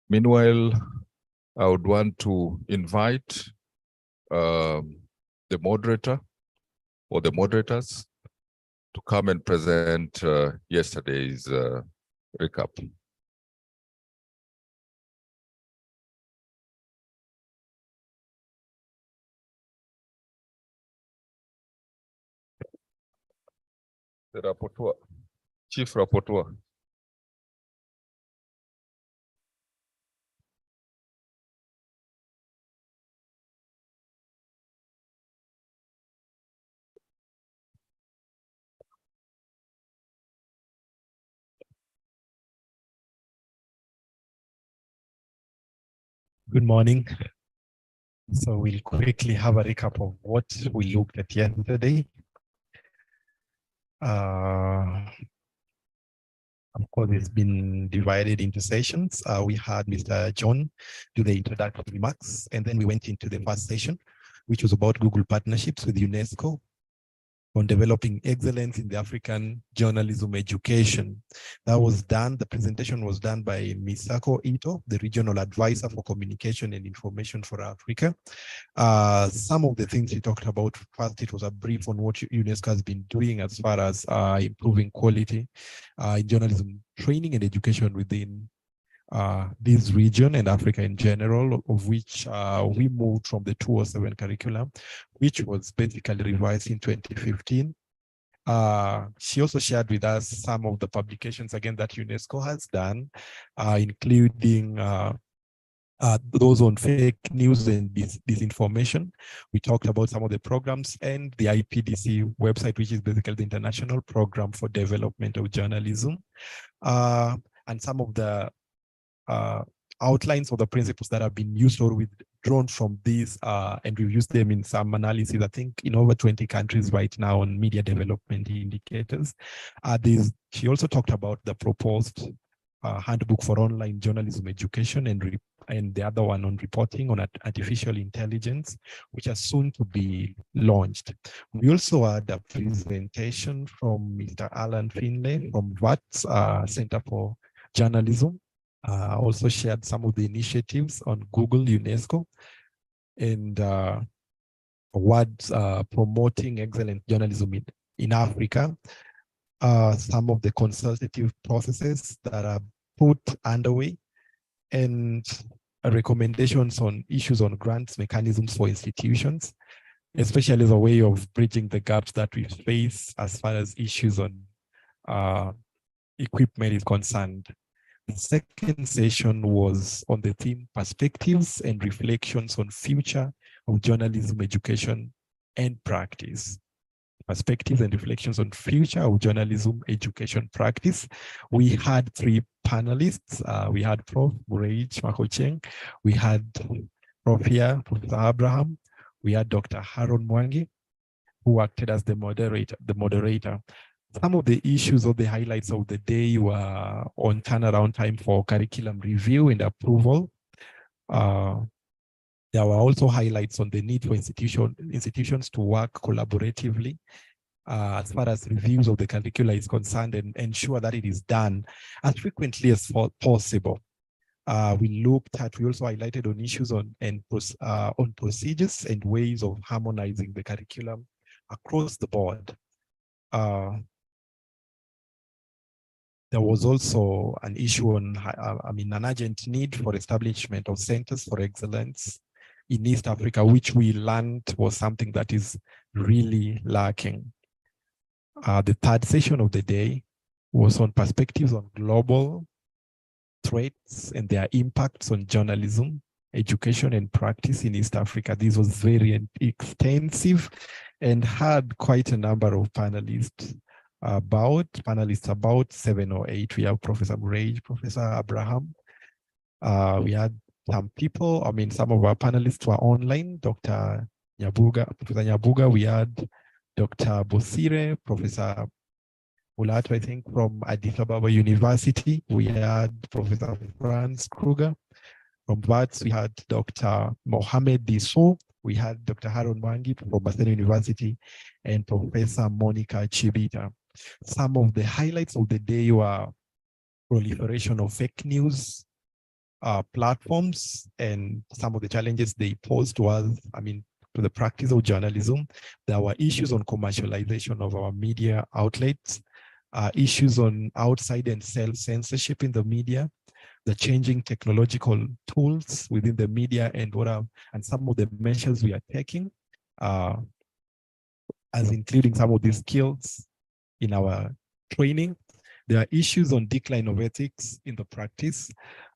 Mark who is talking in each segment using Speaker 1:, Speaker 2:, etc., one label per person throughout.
Speaker 1: Meanwhile, I would want to invite the moderator or the moderators to come and present yesterday's recap. The rapporteur, Chief Rapporteur.
Speaker 2: Good morning. So we'll quickly have a recap of what we looked at yesterday. Of course, it's been divided into sessions. We had Mr. John do the introductory remarks, and then we went into the first session, which was about Google partnerships with UNESCO on developing excellence in the African journalism education. That was done, the presentation was done by Misako Ito, the Regional Advisor for Communication and Information for Africa. Some of the things he talked about, first it was a brief on what UNESCO has been doing as far as improving quality in journalism training and education within this region and Africa in general, of which we moved from the 207 curriculum, which was basically revised in 2015. She also shared with us some of the publications, again, that UNESCO has done, including those on fake news and disinformation. We talked about some of the programs and the IPDC website, which is basically the International Program for Development of Journalism, and some of the outlines of the principles that have been used or withdrawn from these, and we've used them in some analysis, I think in over 20 countries right now on media development indicators. She also talked about the proposed handbook for online journalism education and the other one on reporting on artificial intelligence, which are soon to be launched. We also had a presentation from Mr. Alan Finlay from VAT's Center for Journalism. Also shared some of the initiatives on Google, UNESCO, and towards promoting excellent journalism in Africa. Some of the consultative processes that are put underway, and recommendations on issues on grants mechanisms for institutions, especially as a way of bridging the gaps that we face as far as issues on equipment is concerned. The second session was on the theme perspectives and reflections on future of journalism education and practice. Perspectives and reflections on future of journalism education practice. We had three panelists. We had Prof. Murage Makocheng, we had Professor Abraham, we had Dr. Haron Mwangi, who acted as the moderator. Some of the issues or the highlights of the day were on turnaround time for curriculum review and approval. There were also highlights on the need for institutions to work collaboratively as far as reviews of the curricula is concerned, and ensure that it is done as frequently as possible. We also highlighted on issues on procedures and ways of harmonizing the curriculum across the board. There was also an issue on, an urgent need for establishment of centers for excellence in East Africa, which we learned was something that is really lacking. The third session of the day was on perspectives on global threats and their impacts on journalism, education, and practice in East Africa. This was very extensive and had quite a number of panelists, about 7 or 8. We have Professor Murage, Professor Abraham. We had some people, some of our panelists were online, Dr. Nyabuga, Professor Nyabuga. We had Dr. Bosire, Professor Mulato, I think, from Addis Ababa University. We had Professor Franz Kruger. From VATS, we had Dr. Mohamed Diso. We had Dr. Haron Mwangi from MASENO University, and Professor Monica Chibita. Some of the highlights of the day were proliferation of fake news, platforms, and some of the challenges they posed was, to the practice of journalism. There were issues on commercialization of our media outlets, issues on outside and self-censorship in the media, the changing technological tools within the media, and some of the measures we are taking, as including some of these skills in our training. There are issues on decline of ethics in the practice.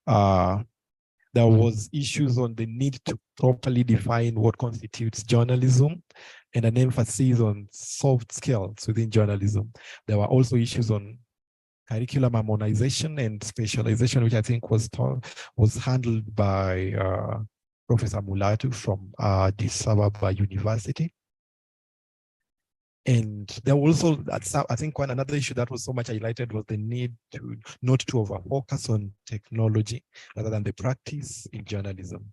Speaker 2: There was issues on the need to properly define what constitutes journalism, and an emphasis on soft skills within journalism. There were also issues on curriculum harmonization and specialization, which I think was handled by Professor Mulatu from Addis Ababa University. And there was also, I think, another issue that was so much highlighted was the need to not to over-focus on technology rather than the practice in journalism.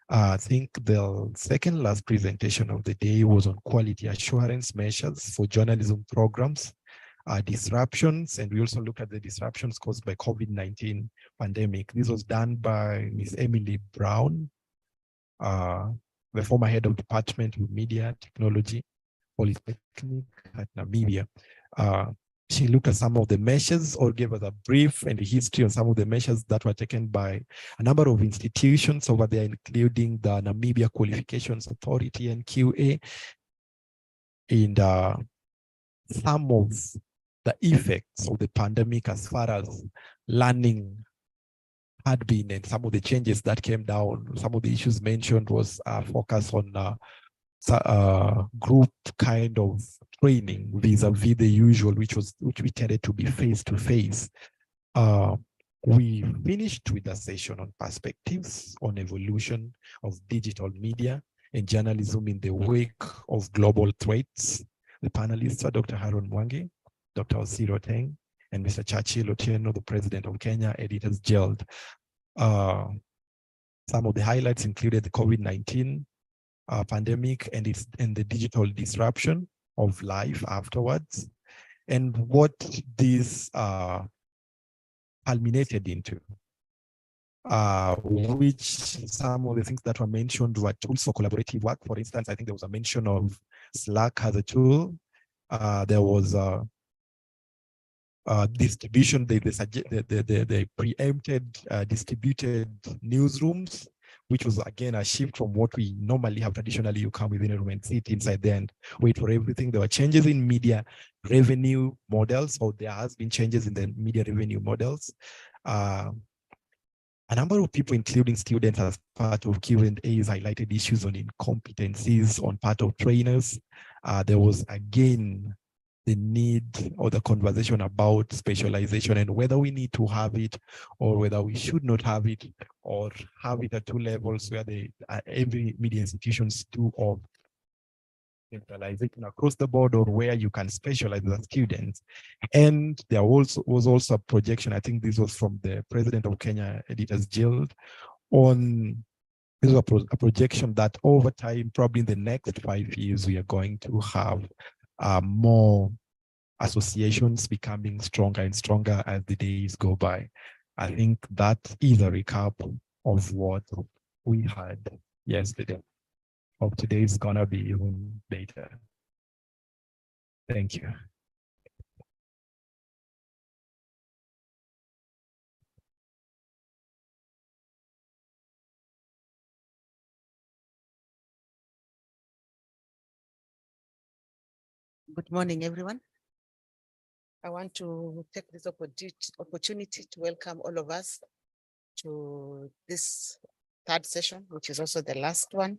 Speaker 2: I think the second last presentation of the day was on quality assurance measures for journalism programs, disruptions, and we also looked at the disruptions caused by COVID-19 pandemic. This was done by Ms. Emily Brown, the former head of Department of Media Technology, Polytechnic at Namibia. She looked at some of the measures, or gave us a brief and a history on some of the measures that were taken by a number of institutions over there, including the Namibia Qualifications Authority and QA, and some of the effects of the pandemic as far as learning had been, and some of the changes that came down. Some of the issues mentioned was focus on group kind of training vis-a-vis the usual, which we tended to be face-to-face. We finished with a session on perspectives on evolution of digital media and journalism in the wake of global threats. The panelists are Dr. Haron Mwangi, Dr. Osiro Teng, and Mr. Churchill Otieno, the President of Kenya Editors Guild. Some of the highlights included the COVID-19 pandemic and the digital disruption of life afterwards, and what this culminated into, which some of the things that were mentioned were tools for collaborative work. For instance, I think there was a mention of Slack as a tool. There was distribution, they preempted distributed newsrooms, which was again a shift from what we normally have. Traditionally, you come within a room and sit inside there and wait for everything. There were changes in media revenue models, or there has been changes in the media revenue models. A number of people, including students, as part of Q&As, highlighted issues on incompetencies on part of trainers. There was again the need or the conversation about specialization and whether we need to have it or whether we should not have it, or have it at two levels where every media institutions do of centralization across the board, or where you can specialize as students. And there was also a projection, I think this was from the President of Kenya Editors Guild, on this was a projection that over time, probably in the next 5 years, we are going to have more associations becoming stronger and stronger as the days go by. I think that is a recap of what we had yesterday. Hope today is gonna be even better. Thank you.
Speaker 3: Good morning, everyone. I want to take this opportunity to welcome all of us to this third session, which is also the last one.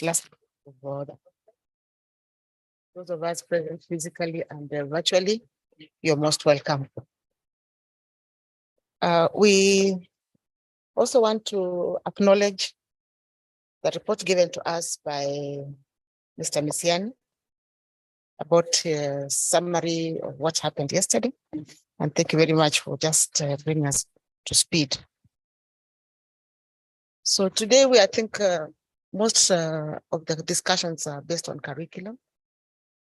Speaker 3: Those of us present physically and virtually, you're most welcome. We also want to acknowledge the report given to us by Mr. Misiani about a summary of what happened yesterday. And thank you very much for just bringing us to speed. So today I think most of the discussions are based on curriculum.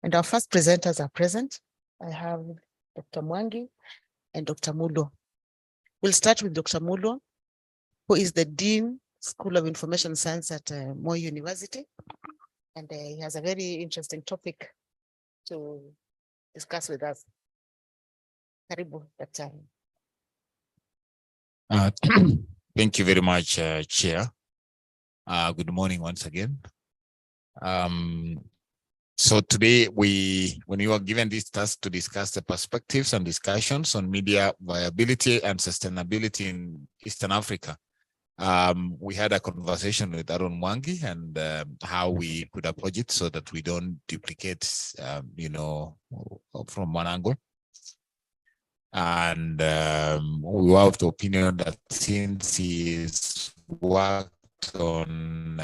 Speaker 3: And our first presenters are present. I have Dr. Mwangi and Dr. Mulo. We'll start with Dr. Mulo, who is the Dean, School of Information Science at Moi University. And he has a very interesting topic to discuss with us. Karibu, Daktari.
Speaker 4: Thank you very much, Chair. Good morning once again. So today when we were given this task to discuss the perspectives and discussions on media viability and sustainability in Eastern Africa, we had a conversation with Aaron Mwangi and how we could approach it so that we don't duplicate, from one angle. And we were of the opinion that since he's worked on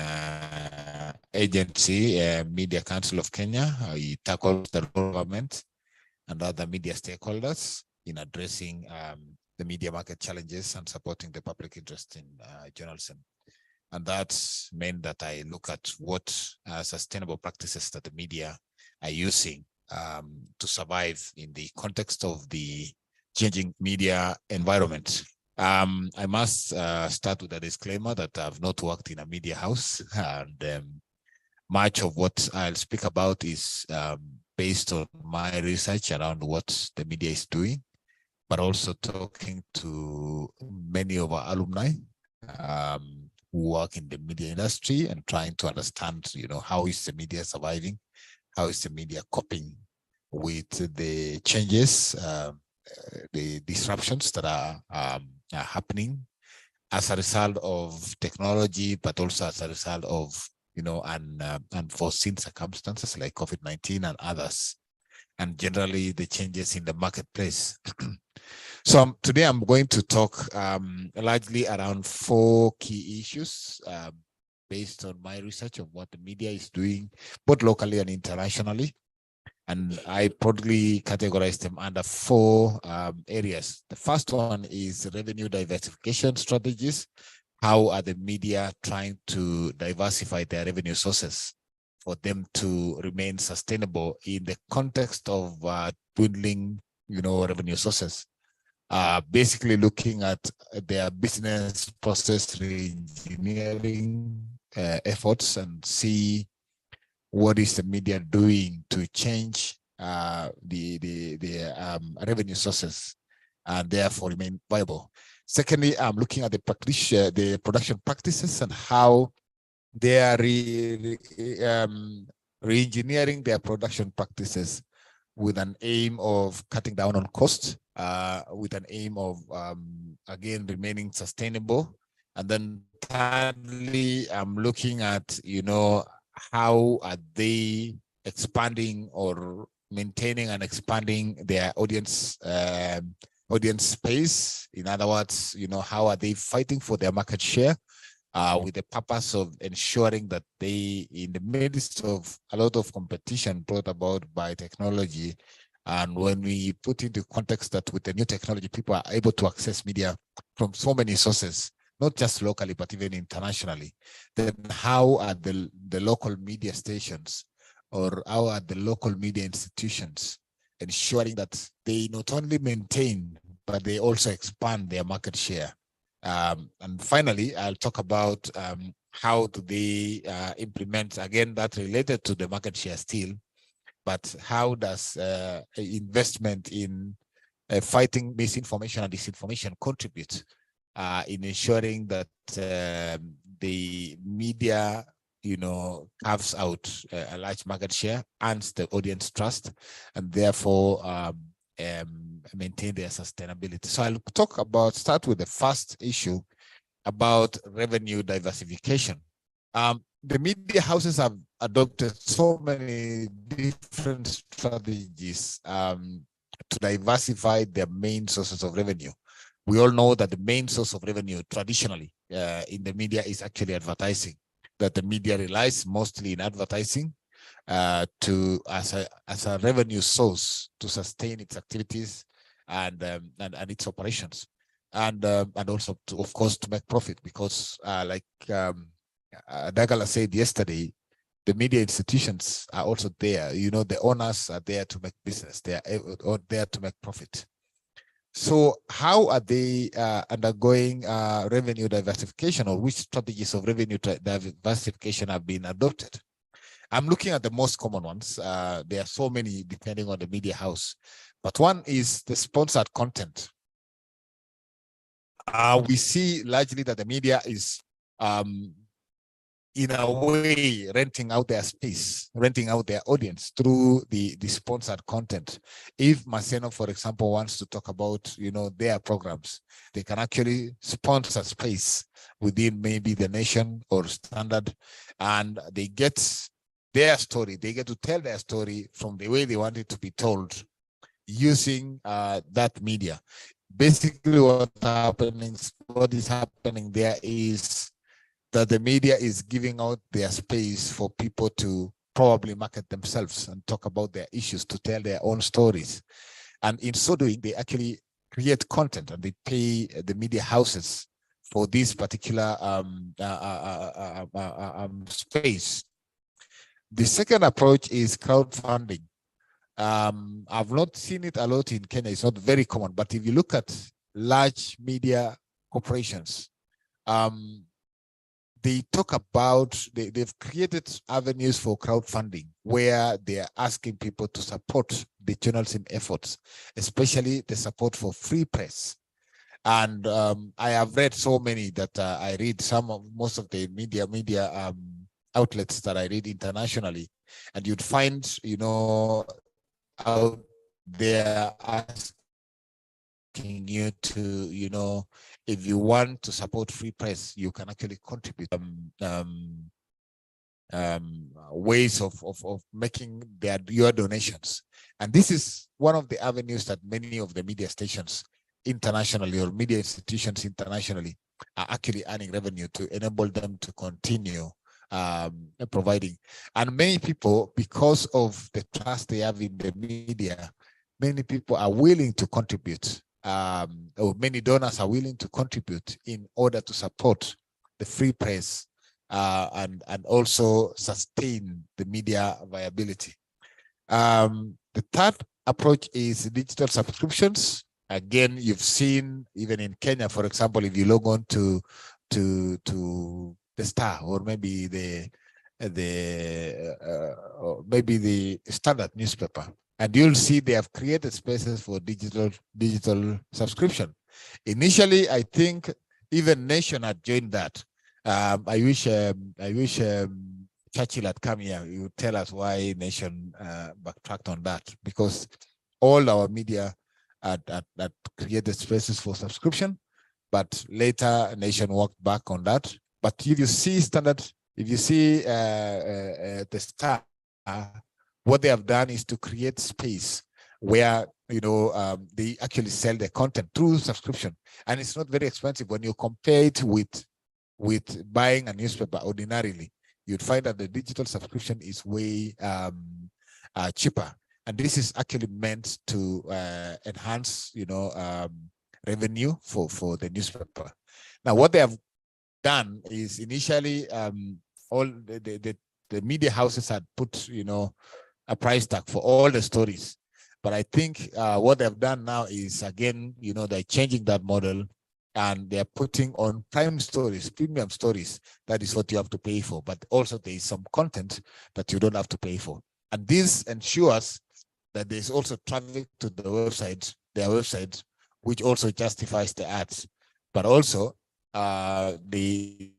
Speaker 4: agency, Media Council of Kenya, he tackled the government and other media stakeholders in addressing the media market challenges and supporting the public interest in journalism. And that meant that I look at what sustainable practices that the media are using to survive in the context of the changing media environment. I must start with a disclaimer that I've not worked in a media house, and much of what I'll speak about is based on my research around what the media is doing, but also talking to many of our alumni who work in the media industry and trying to understand, how is the media surviving? How is the media coping with the changes, the disruptions that are happening as a result of technology, but also as a result of, unforeseen circumstances like COVID-19 and others, and generally the changes in the marketplace. So today I'm going to talk largely around 4 key issues based on my research of what the media is doing, both locally and internationally. And I broadly categorize them under 4 areas. The first one is revenue diversification strategies. How are the media trying to diversify their revenue sources for them to remain sustainable in the context of dwindling, revenue sources? Basically looking at their business process reengineering efforts and see what is the media doing to change the revenue sources and therefore remain viable. Secondly, I'm looking at the production practices and how they are re-engineering their production practices with an aim of cutting down on costs, with an aim of, again, remaining sustainable. And then thirdly, I'm looking at, how are they expanding or maintaining and expanding their audience space? In other words, how are they fighting for their market share with the purpose of ensuring that they, in the midst of a lot of competition brought about by technology, and when we put into context that with the new technology, people are able to access media from so many sources, not just locally, but even internationally, then how are the local media stations or how are the local media institutions ensuring that they not only maintain, but they also expand their market share? And finally, I'll talk about how do they implement, again, that related to the market share still, but how does investment in fighting misinformation and disinformation contribute in ensuring that the media, carves out a large market share, earns the audience trust, and therefore maintain their sustainability. So I'll start with the first issue about revenue diversification. The media houses have adopted so many different strategies to diversify their main sources of revenue. We all know that the main source of revenue traditionally in the media is actually advertising, that the media relies mostly in advertising as a revenue source to sustain its activities and its operations, and also to, of course, to make profit, because like Dagala said yesterday, the media institutions are also there. The owners are there to make business. They are there to make profit. So how are they undergoing revenue diversification, or which strategies of revenue diversification have been adopted? I'm looking at the most common ones. There are so many depending on the media house, but one is the sponsored content. We see largely that the media is in a way renting out their space, renting out their audience through the sponsored content. If MASENO, for example, wants to talk about, you know, their programs, they can actually sponsor space within maybe the Nation or Standard, and they get their story. They get to tell their story from the way they want it to be told using that media. Basically, what is happening there is that the media is giving out their space for people to probably market themselves and talk about their issues, to tell their own stories. And in so doing, they actually create content and they pay the media houses for this particular space. The second approach is crowdfunding. I've not seen it a lot in Kenya. It's not very common, but if you look at large media corporations, they talk about, they've created avenues for crowdfunding where they are asking people to support the journalism efforts, especially the support for free press. And I have read so many that I read most of the media outlets that I read internationally, and you'd find, you know, out there asking you to, you know, if you want to support free press, you can actually contribute ways of making your donations. And this is one of the avenues that many of the media stations internationally, or media institutions internationally, are actually earning revenue to enable them to continue providing. And many people, because of the trust they have in the media, many people are willing to contribute, or many donors are willing to contribute in order to support the free press and also sustain the media viability. The third approach is digital subscriptions. Again, you've seen even in Kenya, for example, if you log on to the Star, or maybe maybe the Standard newspaper, and you'll see they have created spaces for digital subscription. Initially, I think even Nation had joined that. I wish Churchill had come here. He would tell us why Nation backtracked on that, because all our media had created spaces for subscription, but later Nation walked back on that. But if you see Standard, if you see the Star, what they have done is to create space where, you know, they actually sell their content through subscription, and it's not very expensive when you compare it with buying a newspaper ordinarily. You'd find that the digital subscription is way cheaper, and this is actually meant to enhance, you know, revenue for the newspaper. Now, what they have done is initially all the media houses had put, you know, a price tag for all the stories, but I think what they've done now is, again, you know, they're changing that model, and they're putting on premium stories. That is what you have to pay for, but also there is some content that you don't have to pay for, and this ensures that there's also traffic to the website, their website, which also justifies the ads, but also they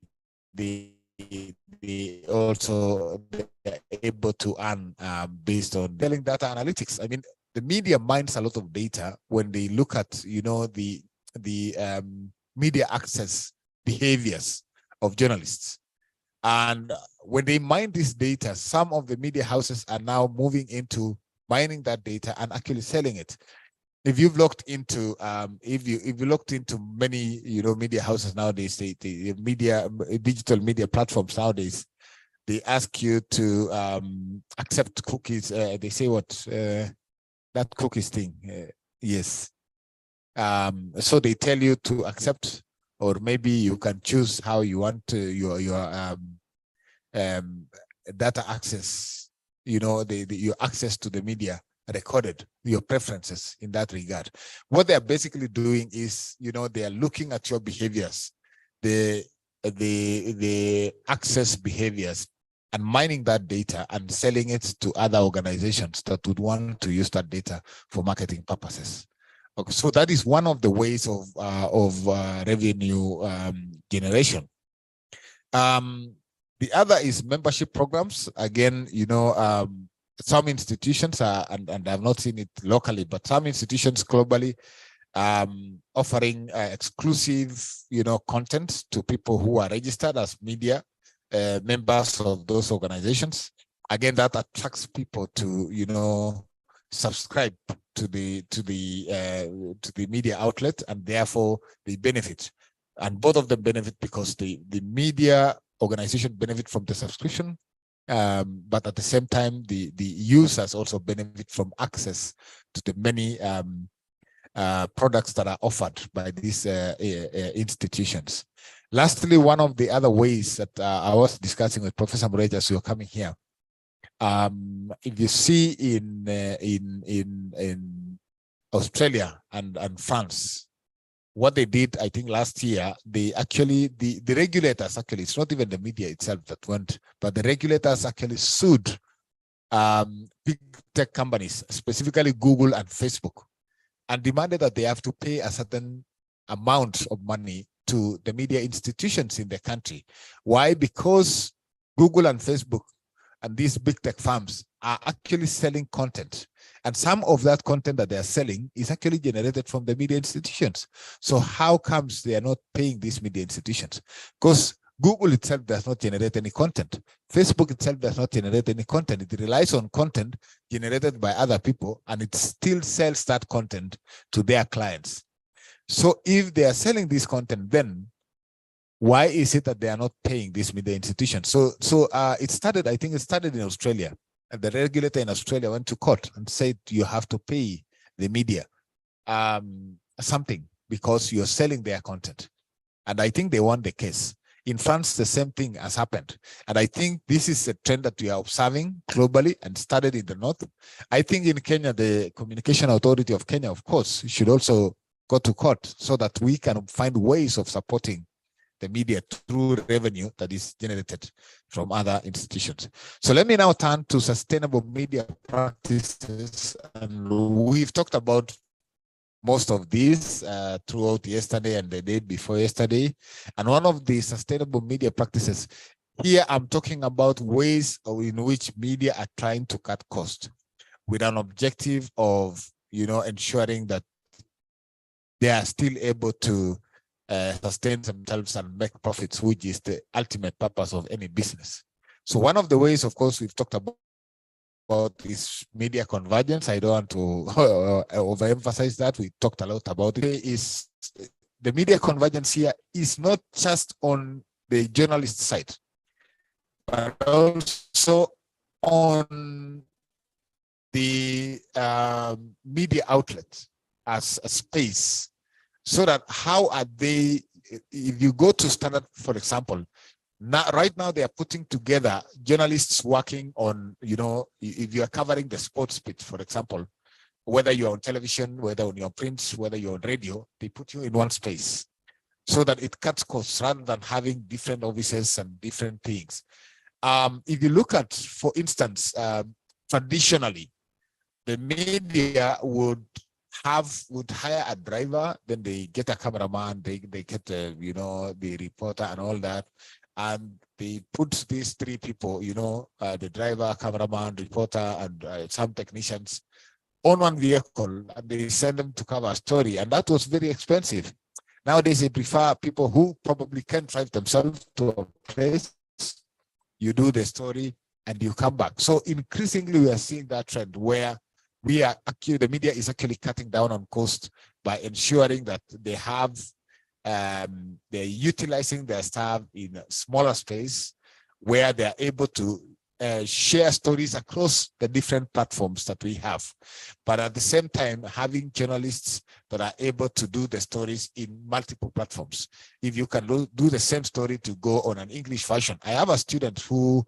Speaker 4: also they're able to earn based on telling data analytics. I mean, the media mines a lot of data when they look at, you know, the media access behaviors of journalists. And when they mine this data, some of the media houses are now moving into mining that data and actually selling it. If you've looked into, if you looked into many, you know, media houses nowadays, the digital media platforms nowadays, they ask you to accept cookies. They say what that cookies thing. Yes. So they tell you to accept, or maybe you can choose how you want to, your data access. You know, your access to the media recorded your preferences in that regard. What they are basically doing is, they are looking at your behaviors, the access behaviors, and mining that data and selling it to other organizations that would want to use that data for marketing purposes. Okay, so that is one of the ways of revenue generation. The other is membership programs. Again, some institutions are, and I've not seen it locally, but some institutions globally offering exclusive, content to people who are registered as media members of those organizations. Again, that attracts people to, subscribe to the media outlet, and therefore they benefit. And both of them benefit because the media organization benefit from the subscription, but at the same time, the users also benefit from access to the many products that are offered by these institutions. Lastly, one of the other ways that I was discussing with Professor Mureja as you were coming here, if you see in Australia and France, what they did, I think last year, they actually, the regulators actually, it's not even the media itself that went, but the regulators actually sued big tech companies, specifically Google and Facebook, and demanded that they have to pay a certain amount of money to the media institutions in the country. Why? Because Google and Facebook and these big tech firms are actually selling content. And some of that content that they are selling is actually generated from the media institutions. So how comes they are not paying these media institutions? Because Google itself does not generate any content. Facebook itself does not generate any content. It relies on content generated by other people, and it still sells that content to their clients. So if they are selling this content, then why is it that they are not paying these media institutions? So it started, I think it started in Australia. And the regulator in Australia went to court and said, you have to pay the media something because you're selling their content. And I think they won the case. In France, the same thing has happened. And I think this is a trend that we are observing globally and started in the north. I think in Kenya, the Communication Authority of Kenya, of course, should also go to court so that we can find ways of supporting the media through revenue that is generated from other institutions. So let me now turn to sustainable media practices. And we've talked about most of these throughout yesterday and the day before yesterday. And one of the sustainable media practices, here I'm talking about ways in which media are trying to cut costs with an objective of, ensuring that they are still able to sustain themselves and make profits, which is the ultimate purpose of any business. So one of the ways, of course, we've talked about is media convergence. I don't want to overemphasize that. We talked a lot about it. Is the media convergence here is not just on the journalist side, but also on the media outlet as a space. So that how are they, if you go to Standard, for example, right now they are putting together journalists working on, if you are covering the sports pitch, for example, whether you're on television, whether on your print, whether you're on radio, they put you in one space so that it cuts costs rather than having different offices and different things. If you look at, for instance, traditionally, the media would hire a driver, then they get a cameraman, they get the reporter and all that, and they put these three people, the driver, cameraman, reporter, and some technicians on one vehicle, and they send them to cover a story, and that was very expensive. Nowadays they prefer people who probably can drive themselves to a place, you do the story and you come back. So increasingly we are seeing that trend where the media is actually cutting down on cost by ensuring that they have, they're utilizing their staff in a smaller space where they're able to share stories across the different platforms that we have. But at the same time, having journalists that are able to do the stories in multiple platforms. If you can do the same story to go on an English version. I have a student who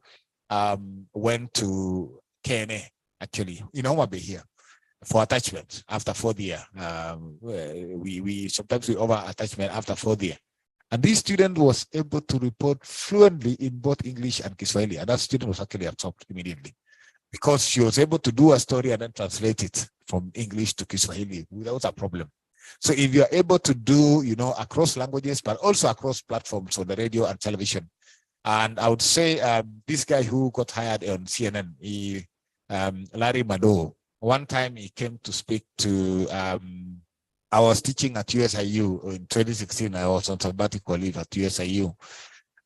Speaker 4: went to KNA, actually, in Homa Bay here. for attachment after 4th year. We sometimes we over attachment after 4th year. And this student was able to report fluently in both English and Kiswahili. And that student was actually absorbed immediately because she was able to do a story and then translate it from English to Kiswahili without a problem. So if you're able to do, across languages, but also across platforms on the radio and television. And I would say this guy who got hired on CNN, Larry Mado, one time he came to speak to, I was teaching at USIU in 2016. I was on sabbatical leave at USIU,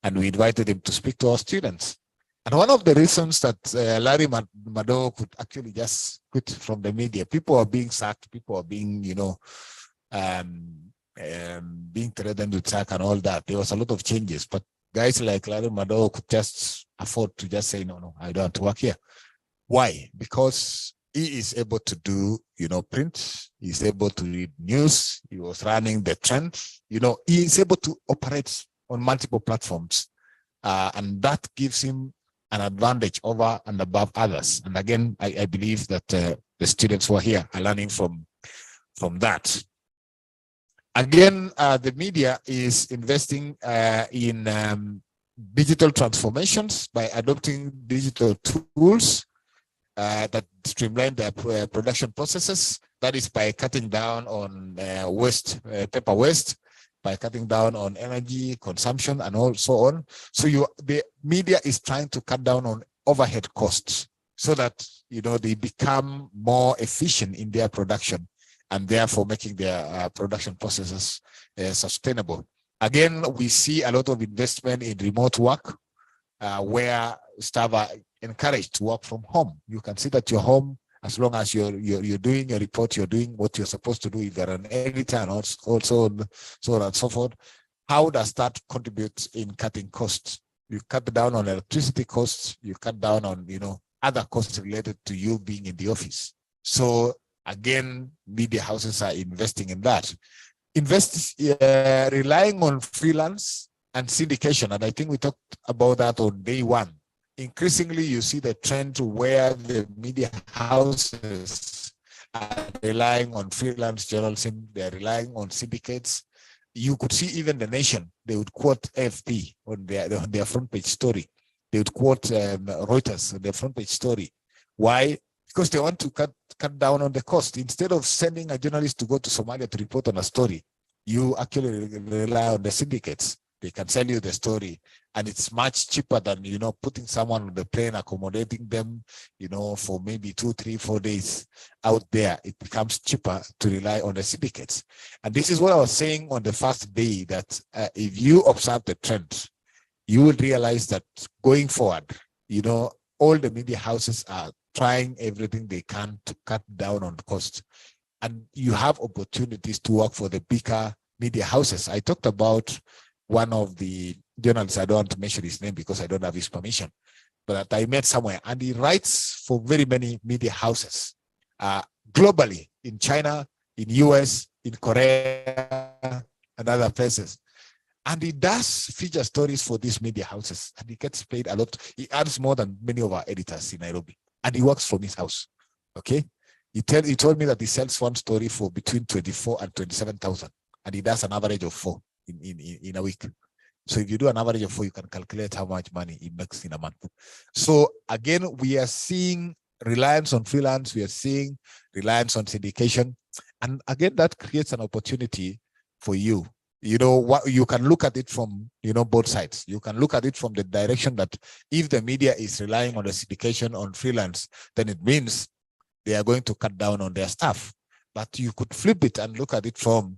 Speaker 4: and we invited him to speak to our students. And one of the reasons that Larry Mado could actually just quit from the media, people are being sacked, people are being, being threatened with sack and all that. There was a lot of changes, but guys like Larry Mado could just afford to just say, no, I don't want to work here. Why? Because he is able to do, print. He's able to read news. He was running the trend. He is able to operate on multiple platforms. And that gives him an advantage over and above others. And again, I believe that the students who are here are learning from that. Again, the media is investing in digital transformations by adopting digital tools that streamline their production processes. That is by cutting down on waste, paper waste, by cutting down on energy consumption and so on. So the media is trying to cut down on overhead costs so that they become more efficient in their production and therefore making their production processes sustainable. Again, we see a lot of investment in remote work where staff are encouraged to work from home. You can sit at your home as long as you're doing your report, you're doing what you're supposed to do. If you're an editor and also so on and so forth, how does that contribute in cutting costs? You cut down on electricity costs, you cut down on other costs related to you being in the office. So again, media houses are investing in that. Relying on freelance and syndication, and I think we talked about that on day one. Increasingly, you see the trend where the media houses are relying on freelance journalism, they're relying on syndicates. You could see even The Nation, they would quote AFP on their front page story. They would quote Reuters on their front page story. Why? Because they want to cut down on the cost. Instead of sending a journalist to go to Somalia to report on a story, you actually rely on the syndicates. They can sell you the story, and it's much cheaper than putting someone on the plane, accommodating them for maybe 2, 3, 4 days out there. It becomes cheaper to rely on the syndicates. And this is what I was saying on the first day, that if you observe the trend, you will realize that going forward, all the media houses are trying everything they can to cut down on cost, and you have opportunities to work for the bigger media houses. I talked about one of the journalists, I don't want to mention his name because I don't have his permission, but I met somewhere, and he writes for very many media houses globally, in China, in US, in Korea, and other places. And he does feature stories for these media houses, and he gets paid a lot. He earns more than many of our editors in Nairobi, and he works from his house. Okay, he told me that he sells one story for between 24 and 27,000, and he does an average of 4 in a week. So if you do an average of 4, you can calculate how much money he makes in a month. So again, we are seeing reliance on freelance, we are seeing reliance on syndication, and again, that creates an opportunity for you. What you can look at it from both sides. You can look at it from the direction that if the media is relying on the syndication on freelance, then it means they are going to cut down on their staff. But you could flip it and look at it from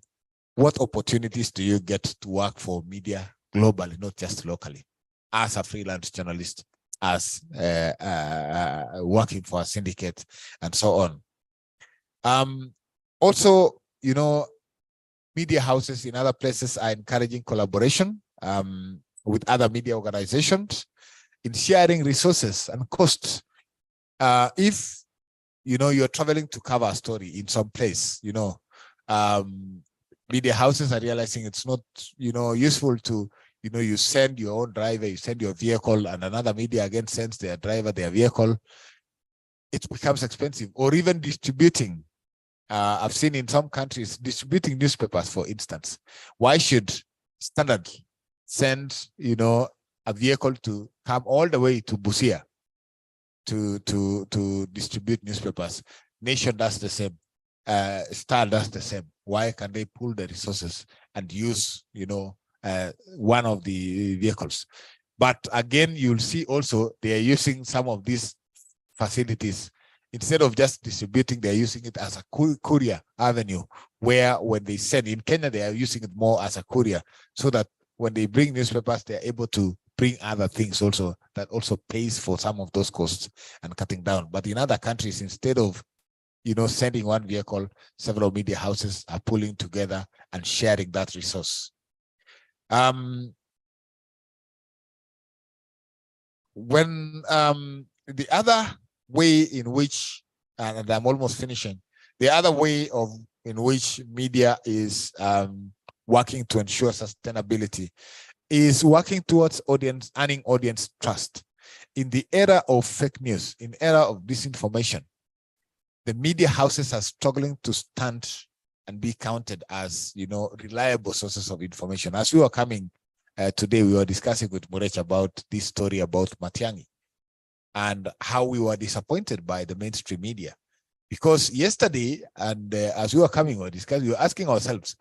Speaker 4: what opportunities do you get to work for media globally, not just locally, as a freelance journalist, as working for a syndicate, and so on. Also, media houses in other places are encouraging collaboration with other media organizations in sharing resources and costs. If you're traveling to cover a story in some place, media houses are realizing it's not useful to you send your own driver, you send your vehicle, and another media again sends their driver, their vehicle. it becomes expensive, or even distributing. I've seen in some countries distributing newspapers, for instance. Why should Standard send, a vehicle to come all the way to Busia to distribute newspapers? Nation does the same. Star does the same. Why can they pool the resources and use, one of the vehicles? But again, you'll see also they are using some of these facilities. Instead of just distributing, they're using it as a courier avenue, where when they send in Kenya, they are using it more as a courier, so that when they bring newspapers, they're able to bring other things also that also pays for some of those costs and cutting down. But in other countries, instead of sending one vehicle, several media houses are pulling together and sharing that resource. When the other way in which, and I'm almost finishing, the other way in which media is working to ensure sustainability is working towards earning audience trust. In the era of fake news, in era of disinformation, the media houses are struggling to stand and be counted as, reliable sources of information. As we were coming today, we were discussing with Murech about this story about Matiang'i and how we were disappointed by the mainstream media. Because yesterday, and as we were coming, we were asking ourselves,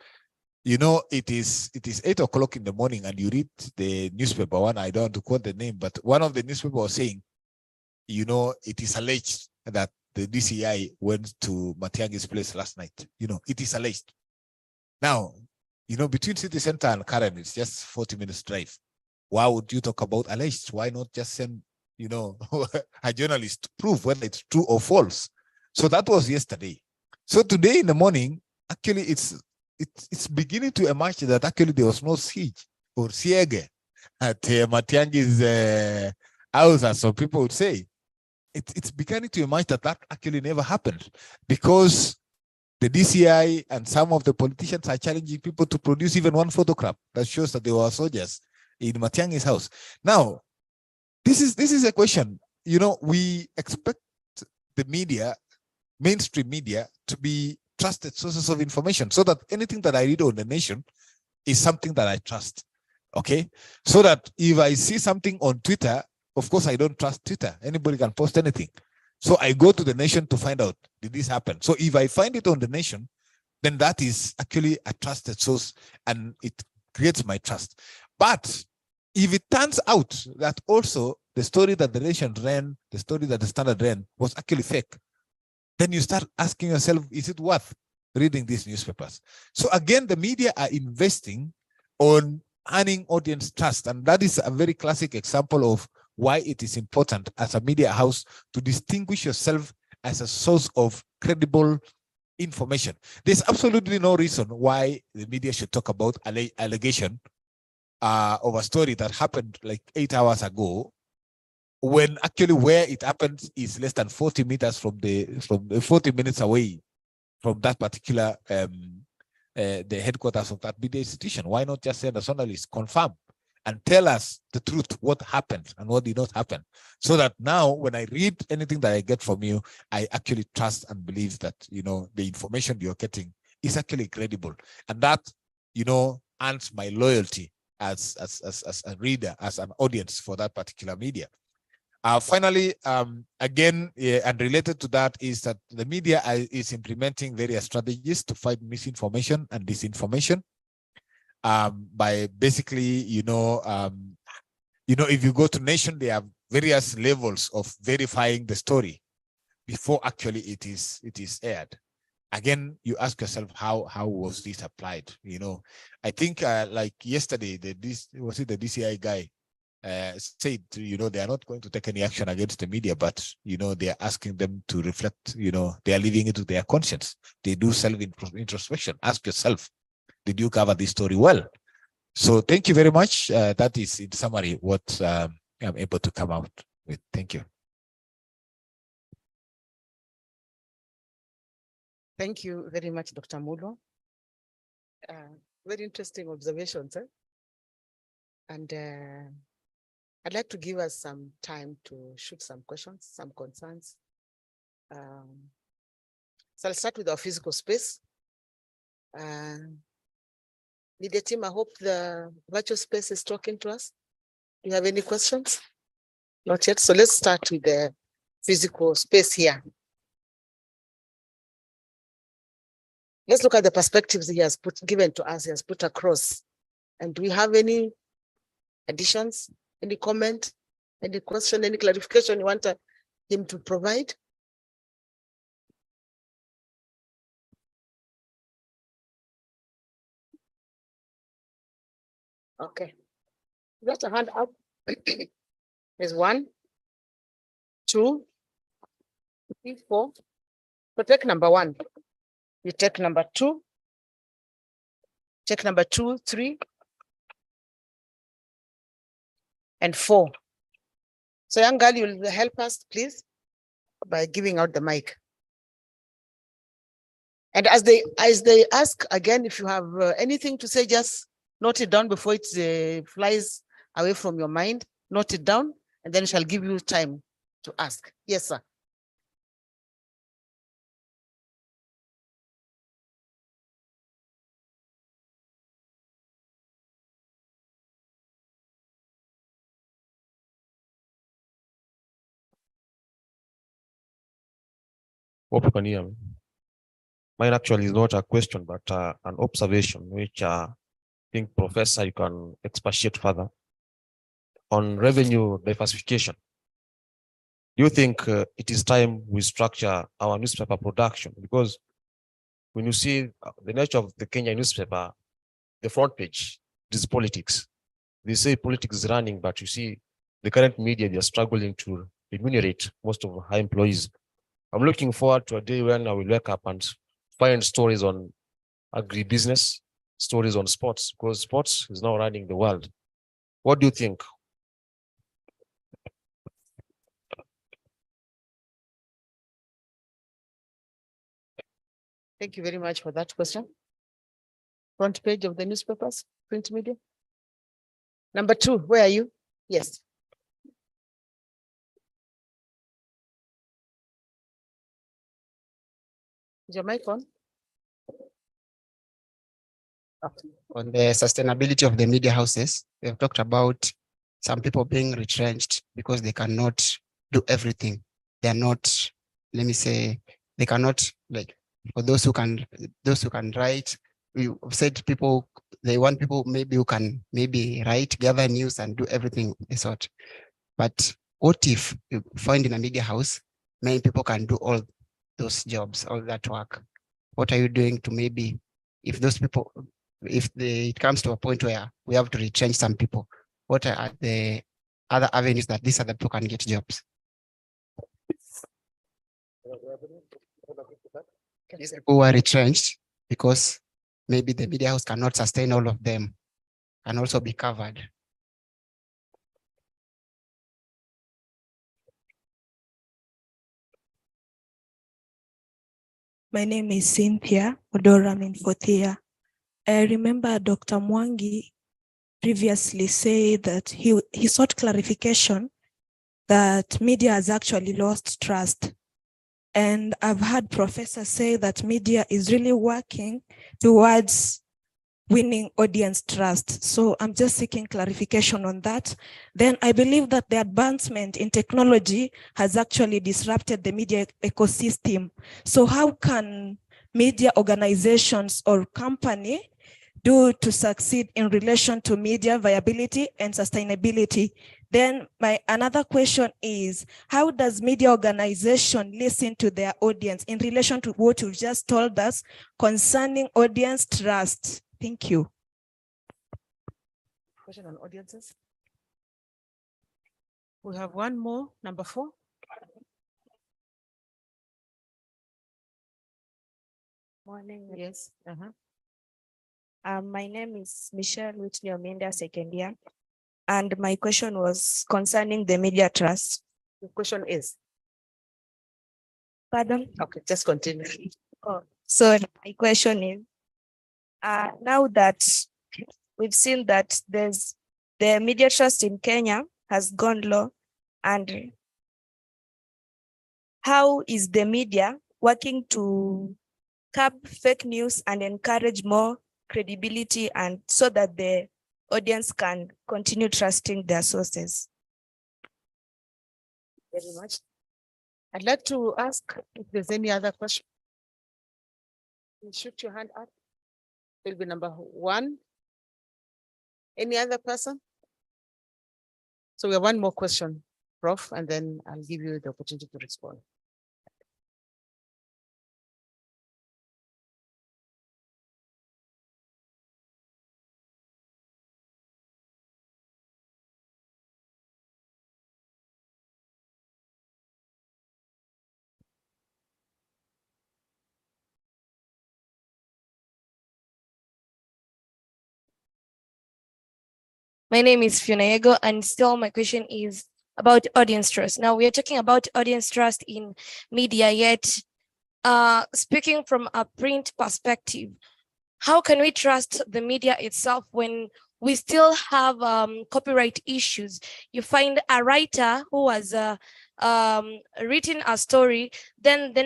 Speaker 4: it is 8 o'clock in the morning and you read the newspaper one, I don't want to quote the name, but one of the newspaper was saying, it is alleged that the DCI went to Matiang'i's place last night. It is alleged. Now, between city center and Karen, it's just 40 minutes drive. Why would you talk about alleged? Why not just send, a journalist to prove whether it's true or false? So that was yesterday. So today in the morning, actually, it's beginning to emerge that actually there was no siege or siege at Matiang'i's house, as some people would say. It's beginning to emerge that actually never happened, because the DCI and some of the politicians are challenging people to produce even one photograph that shows that they were soldiers in Matiang'i's house. Now, this is a question. We expect the media, mainstream media, to be trusted sources of information, so that anything that I read on the nation is something that I trust. Okay, so that if I see something on Twitter, of course, I don't trust Twitter. Anybody can post anything. So I go to the nation to find out, did this happen? So if I find it on the nation, then that is actually a trusted source and it creates my trust. But if it turns out that also the story that the nation ran, the story that the Standard ran was actually fake, then you start asking yourself, is it worth reading these newspapers? So again, the media are investing on earning audience trust. And that is a very classic example of why it is important as a media house to distinguish yourself as a source of credible information. There's absolutely no reason why the media should talk about allegation of a story that happened like 8 hours ago, when actually where it happened is less than 40 meters from 40 minutes away from that particular the headquarters of that media institution. Why not just send a journalist, confirm and tell us the truth, what happened and what did not happen, so that now when I read anything that I get from you, I actually trust and believe that the information you're getting is actually credible, and that earns my loyalty as a reader, as an audience for that particular media. Finally, again, and related to that is that the media is implementing various strategies to fight misinformation and disinformation. By basically, if you go to Nation, they have various levels of verifying the story before actually it is aired. Again, you ask yourself, how was this applied? I think like yesterday, the DCI guy said, they are not going to take any action against the media, but they are asking them to reflect. They are leaving it to their conscience. They do self-introspection. Ask yourself, did you cover this story well? So thank you very much. That is, in summary, what I'm able to come out with. Thank you.
Speaker 3: Thank you very much, Dr. Mulo. Very interesting observations. And I'd like to give us some time to shoot some questions, some concerns So I'll start with our physical space. Media team, I hope the virtual space is talking to us. Do you have any questions? Not yet. So let's start with the physical space here. Let's look at the perspectives he has given to us, he has put across. And do we have any additions, any comment, any question, any clarification you want him to provide? Okay. Got a hand up. There's 1, 2, 3, 4. So take number 1. You take number 2. Take number 2, 3, and 4. So young girl, you'll help us, please, by giving out the mic. And as they ask again, if you have anything to say, just note it down before it flies away from your mind. Note it down, and then we shall give you time to ask. Yes, sir.
Speaker 5: Hope you can hear me. Mine actually is not a question, but an observation, which I think, Professor, you can expatiate further on revenue diversification. Do you think it is time we structure our newspaper production? Because when you see the nature of the Kenya newspaper, the front page is politics. They say politics is running, but you see the current media, they are struggling to remunerate most of our employees. I'm looking forward to a day when I will wake up and find stories on agribusiness, stories on sports, because sports is now running the world. What do you think?
Speaker 3: Thank you very much for that question. Front page of the newspapers, print media. Number 2, where are you? Yes. Is your mic on? Okay.
Speaker 6: On the sustainability of the media houses, we have talked about some people being retrenched because they cannot do everything. They are not, let me say, they cannot, like, for those who can write, we said people, they want people maybe who can maybe write, gather news and do everything they sort. But what if you find in a media house, many people can do all those jobs, all that work? What are you doing to maybe, if those people, it comes to a point where we have to retrench some people, what are the other avenues that these other people can get jobs? These people were retrenched because maybe the media house cannot sustain all of them and also be covered.
Speaker 7: My name is Cynthia Odora. I'm in 4th year. I remember Dr. Mwangi previously said that he sought clarification that media has actually lost trust. And I've heard professors say that media is really working towards winning audience trust. So I'm just seeking clarification on that. Then I believe that the advancement in technology has actually disrupted the media ecosystem. So how can media organizations or company do to succeed in relation to media viability and sustainability? Then my another question is, how does media organization listen to their audience in relation to what you've just told us concerning audience trust? Thank you.
Speaker 3: Question on audiences. We have one more, number 4.
Speaker 8: Morning.
Speaker 3: Yes.
Speaker 8: My name is Michelle Whitney Ominda, 2nd year. And my question was concerning the media trust.
Speaker 3: The question is?
Speaker 8: Pardon?
Speaker 3: Okay, just continue.
Speaker 8: Oh, so my question is, now that we've seen that the media trust in Kenya has gone low, and how is the media working to curb fake news and encourage more credibility, and so that the audience can continue trusting their sources?
Speaker 3: Very much. I'd like to ask if there's any other question. You shoot your hand up. Will be number 1. Any other person? So we have one more question, Prof, and then I'll give you the opportunity to respond.
Speaker 8: My name is Fiona Yego, and still my question is about audience trust. Now we are talking about audience trust in media, yet speaking from a print perspective, how can we trust the media itself when we still have copyright issues? You find a writer who has written a story, then the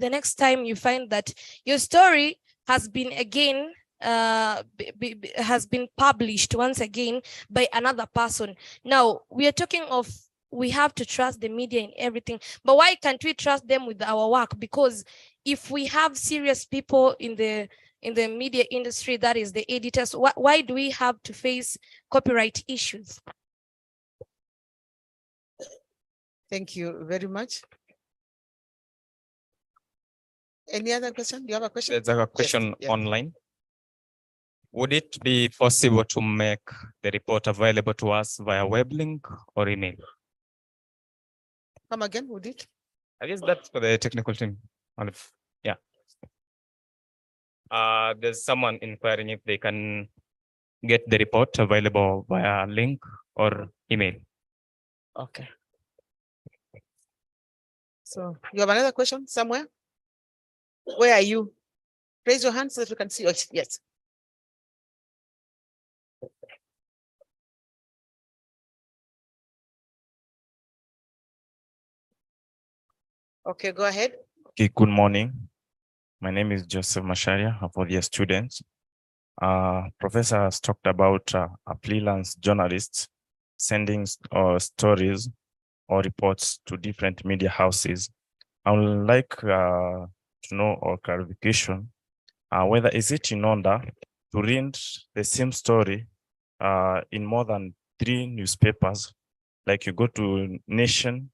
Speaker 8: next time you find that your story has been again has been published once again by another person. Now we are talking of, we have to trust the media in everything, but why can't we trust them with our work? Because if we have serious people in the media industry, that is the editors, why do we have to face copyright issues?
Speaker 3: Thank you very much. Any other question? Do you have a question?
Speaker 9: There's a question
Speaker 3: yes.
Speaker 9: online. Would it be possible to make the report available to us via web link or email?
Speaker 3: Come again, would it?
Speaker 9: I guess that's for the technical team. Yeah. There's someone inquiring if they can get the report available via link or email.
Speaker 3: Okay. So you have another question somewhere? Where are you? Raise your hand so that we can see you. Yes. Okay, go ahead.
Speaker 9: Okay, good morning. My name is Joseph Masharia, a fourth-year student. Professor has talked about a freelance journalist sending stories or reports to different media houses. I would like to know or clarification whether is it in order to read the same story in more than 3 newspapers, like you go to Nation,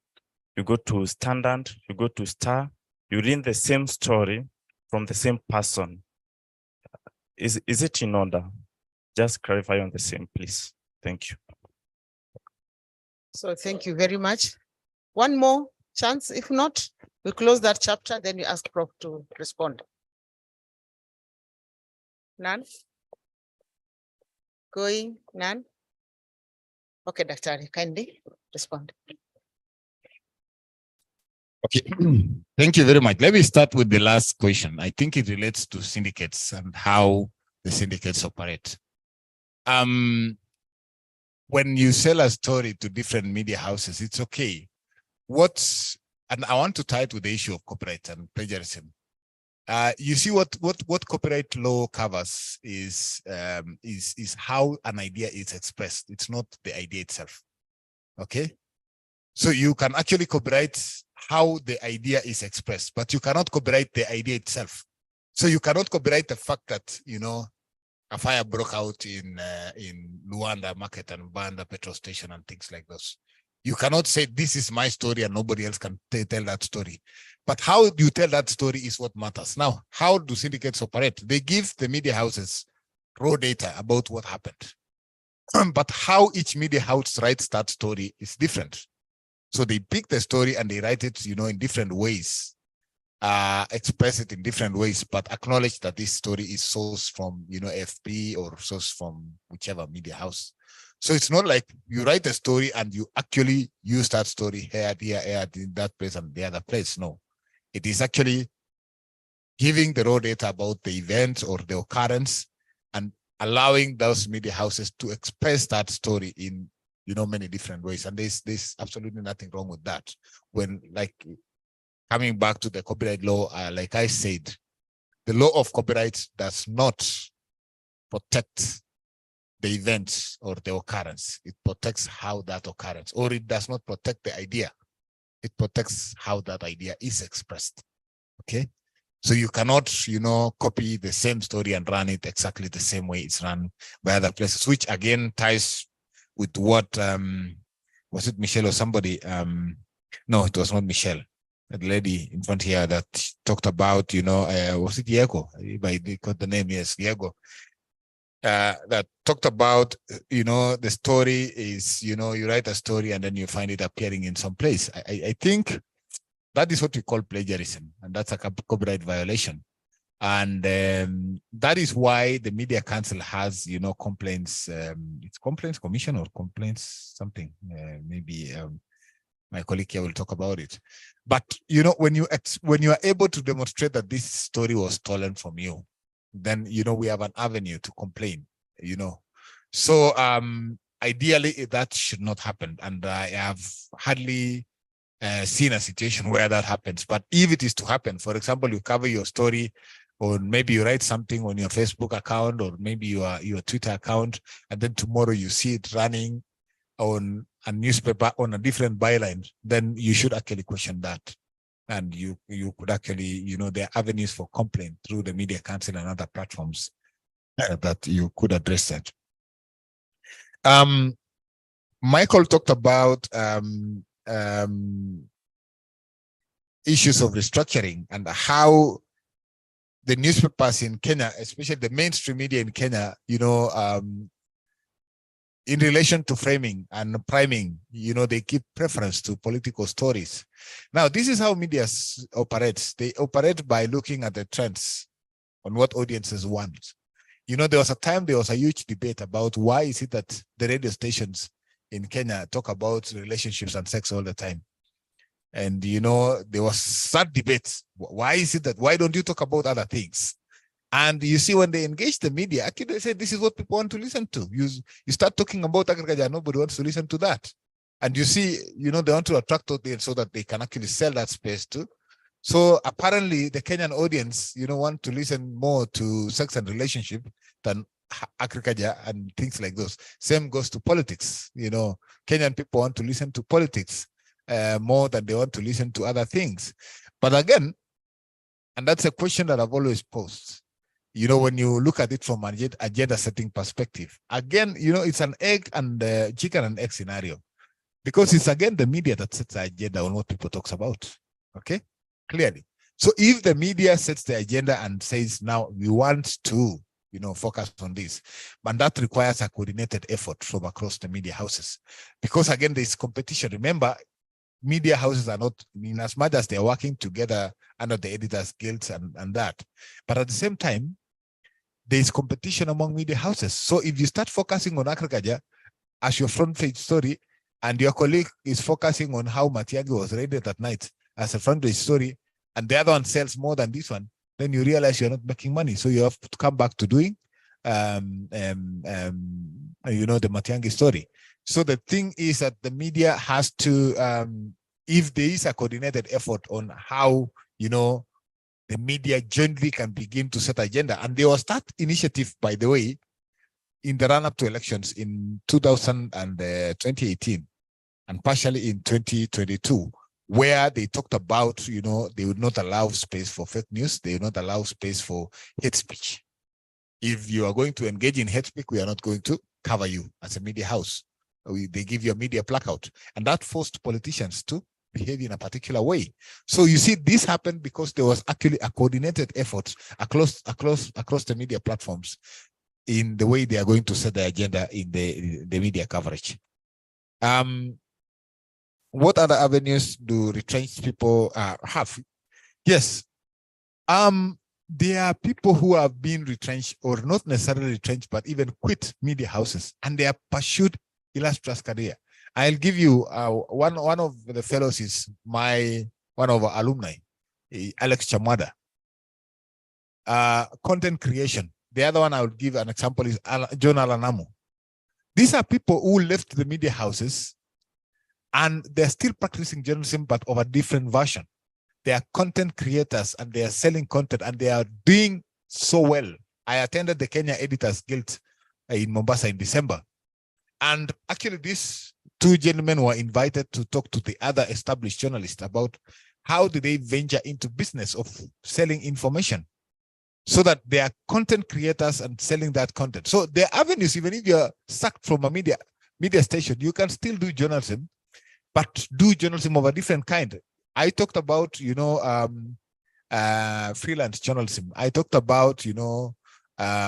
Speaker 9: you go to Standard, you go to Star, you read the same story from the same person. Is it in order? Just clarify on the same, please. Thank you.
Speaker 3: So thank you very much. One more chance. If not, we close that chapter, then we ask Prof to respond. None? Going? None? Okay, Dr. kindly respond.
Speaker 4: Okay, thank you very much. Let me start with the last question. I think it relates to syndicates and how the syndicates operate. When you sell a story to different media houses, it's okay. And I want to tie it with the issue of copyright and plagiarism. You see what copyright law covers is how an idea is expressed. It's not the idea itself. Okay, so you can actually copyright how the idea is expressed, but you cannot copyright the idea itself. So you cannot copyright the fact that, you know, a fire broke out in Luanda market and burned a petrol station and things like those. You cannot say this is my story and nobody else can tell that story. But how you tell that story is what matters. Now, how do syndicates operate? They give the media houses raw data about what happened. But how each media house writes that story is different. So they pick the story and they write it, you know, in different ways, express it in different ways, but acknowledge that this story is sourced from, you know, FP or sourced from whichever media house. So it's not like you write a story and you actually use that story here, in that place and the other place. No, it is actually giving the raw data about the event or the occurrence and allowing those media houses to express that story in many different ways. And there's absolutely nothing wrong with that. When, like, coming back to the copyright law, like I said, the law of copyright does not protect the event or the occurrence. It protects how that occurrence, or it does not protect the idea. It protects how that idea is expressed. Okay. So you cannot, copy the same story and run it exactly the same way it's run by other places, which again ties with what, was it Michelle or somebody? No, it was not Michelle. The lady in front here that talked about, was it Diego? If I got the name, yes, Diego. That talked about, the story is, you write a story and then you find it appearing in some place. I think that is what we call plagiarism, and that's a copyright violation. And that is why the Media Council has, complaints, it's complaints commission or complaints something, maybe my colleague here will talk about it. But, when you are able to demonstrate that this story was stolen from you, then, we have an avenue to complain, So ideally, that should not happen. And I have hardly seen a situation where that happens. But if it is to happen, for example, you cover your story, or maybe you write something on your Facebook account, or maybe your Twitter account, and then tomorrow you see it running on a newspaper on a different byline, then you should actually question that. And you could actually, there are avenues for complaint through the Media Council and other platforms that you could address that. Michael talked about issues of restructuring and how the newspapers in Kenya, especially the mainstream media in Kenya, in relation to framing and priming, they give preference to political stories. Now, this is how media operates. They operate by looking at the trends on what audiences want. There was a huge debate about why is it that the radio stations in Kenya talk about relationships and sex all the time. And, there was that debate. Why is it that, why don't you talk about other things? And you see, when they engage the media, actually they say, this is what people want to listen to. You start talking about agriculture, nobody wants to listen to that. And you see, they want to attract audience so that they can actually sell that space too. So apparently the Kenyan audience, want to listen more to sex and relationship than agriculture and things like those. Same goes to politics. Kenyan people want to listen to politics more than they want to listen to other things. But again, and that's a question that I've always posed, when you look at it from an agenda setting perspective, again, it's an egg and chicken and egg scenario, because it's again the media that sets the agenda on what people talk about. Okay, clearly. So if the media sets the agenda and says, now we want to, focus on this, and that requires a coordinated effort from across the media houses, because again, there's competition. Remember, media houses are not, in as much as they're working together under the Editors Guilds and that, but at the same time, there's competition among media houses. So if you start focusing on agriculture as your front page story, and your colleague is focusing on how Matiang'i was raided at night as a front page story, and the other one sells more than this one, then you realize you're not making money. So you have to come back to doing, the Matiang'i story. So the thing is that the media has to, if there is a coordinated effort on how, the media jointly can begin to set agenda. And there was that initiative, by the way, in the run-up to elections in 2018 and partially in 2022, where they talked about, they would not allow space for fake news. They would not allow space for hate speech. If you are going to engage in hate speech, we are not going to cover you as a media house. They give you a media blackout, and that forced politicians to behave in a particular way. So you see, this happened because there was actually a coordinated effort across the media platforms in the way they are going to set the agenda in the media coverage. What other avenues do retrenched people have? Yes, there are people who have been retrenched, or not necessarily retrenched, but even quit media houses, and they have pursued illustrious career. I'll give you one of the fellows is one of our alumni, Alex Chamada. Content creation. The other one I would give an example is John Alanamo. These are people who left the media houses and they're still practicing journalism, but of a different version. They are content creators and they are selling content and they are doing so well. I attended the Kenya Editors Guild in Mombasa in December. And actually these two gentlemen were invited to talk to the other established journalists about how do they venture into business of selling information so that they are content creators and selling that content. So there are avenues, even if you're sacked from a media station, you can still do journalism, but do journalism of a different kind. I talked about, freelance journalism. I talked about,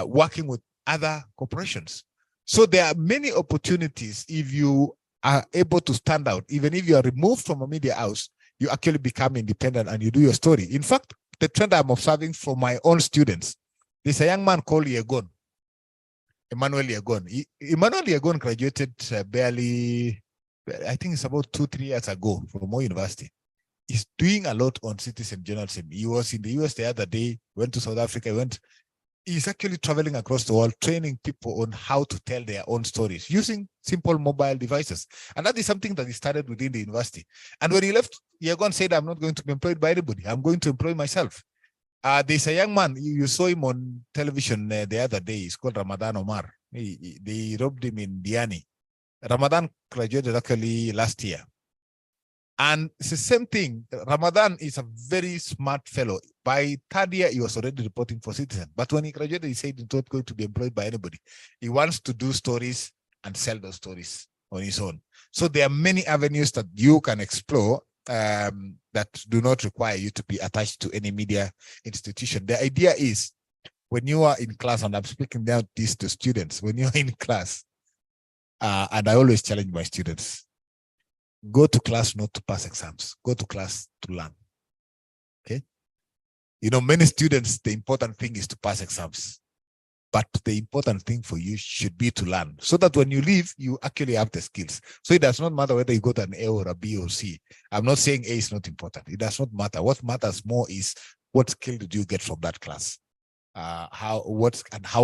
Speaker 4: working with other corporations. So there are many opportunities if you are able to stand out. Even if you are removed from a media house, you actually become independent and you do your story. In fact, the trend I'm observing from my own students, there's a young man called Emmanuel Yegon. Emmanuel Yegon graduated barely, I think it's about 2-3 years ago from Moi University. He's doing a lot on citizen journalism. He was in the US the other day, went to South Africa, he's actually traveling across the world, training people on how to tell their own stories using simple mobile devices. And that is something that he started within the university. And when he left, Yegon said, I'm not going to be employed by anybody. I'm going to employ myself. There's a young man, you saw him on television the other day. He's called Ramadan Omar. They robbed him in Diani. Ramadan graduated actually last year. And it's the same thing. Ramadan is a very smart fellow. By third year, he was already reporting for Citizen. But when he graduated, he said he's not going to be employed by anybody. He wants to do stories and sell those stories on his own. So there are many avenues that you can explore that do not require you to be attached to any media institution. The idea is when you are in class, and I'm speaking now this to students, when you're in class, and I always challenge my students, go to class not to pass exams, go to class to learn. Okay. Many students, the important thing is to pass exams, but the important thing for you should be to learn so that when you leave, you actually have the skills. So it does not matter whether you got an A or a B or C. I'm not saying A is not important. It does not matter. What matters more is what skill did you get from that class? How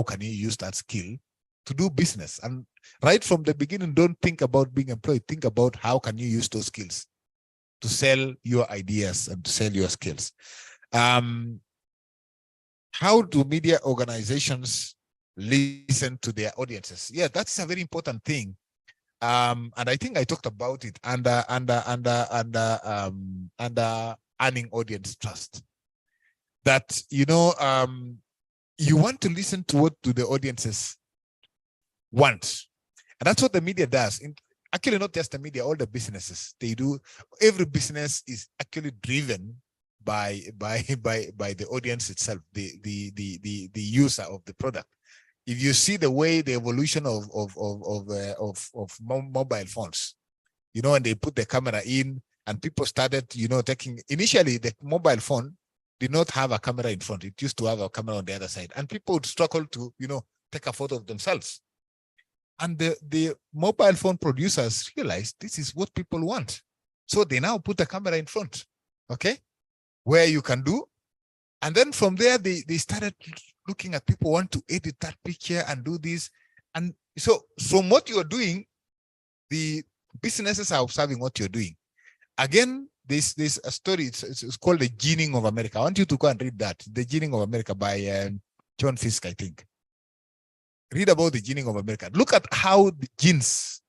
Speaker 4: can you use that skill to do business? And right from the beginning, don't think about being employed. Think about how can you use those skills to sell your ideas and to sell your skills. How do media organizations listen to their audiences? Yeah, that's a very important thing. And I think I talked about it under earning audience trust. That, you want to listen to what do the audiences want. And that's what the media does. Actually, not just the media, all the businesses, they do. Every business is actually driven by the audience itself, the user of the product. If you see the way the evolution of mobile phones, and they put the camera in and people started, taking, initially the mobile phone did not have a camera in front. It used to have a camera on the other side and people would struggle to, take a photo of themselves. And the mobile phone producers realized this is what people want. So they now put a camera in front, okay, where you can do. And then from there, they started looking at people want to edit that picture and do this. And so from what you're doing, the businesses are observing what you're doing. Again, there's a story, it's called The Gening of America. I want you to go and read that, The Gening of America by John Fisk, I think. Read about the gening of America. Look at how the genes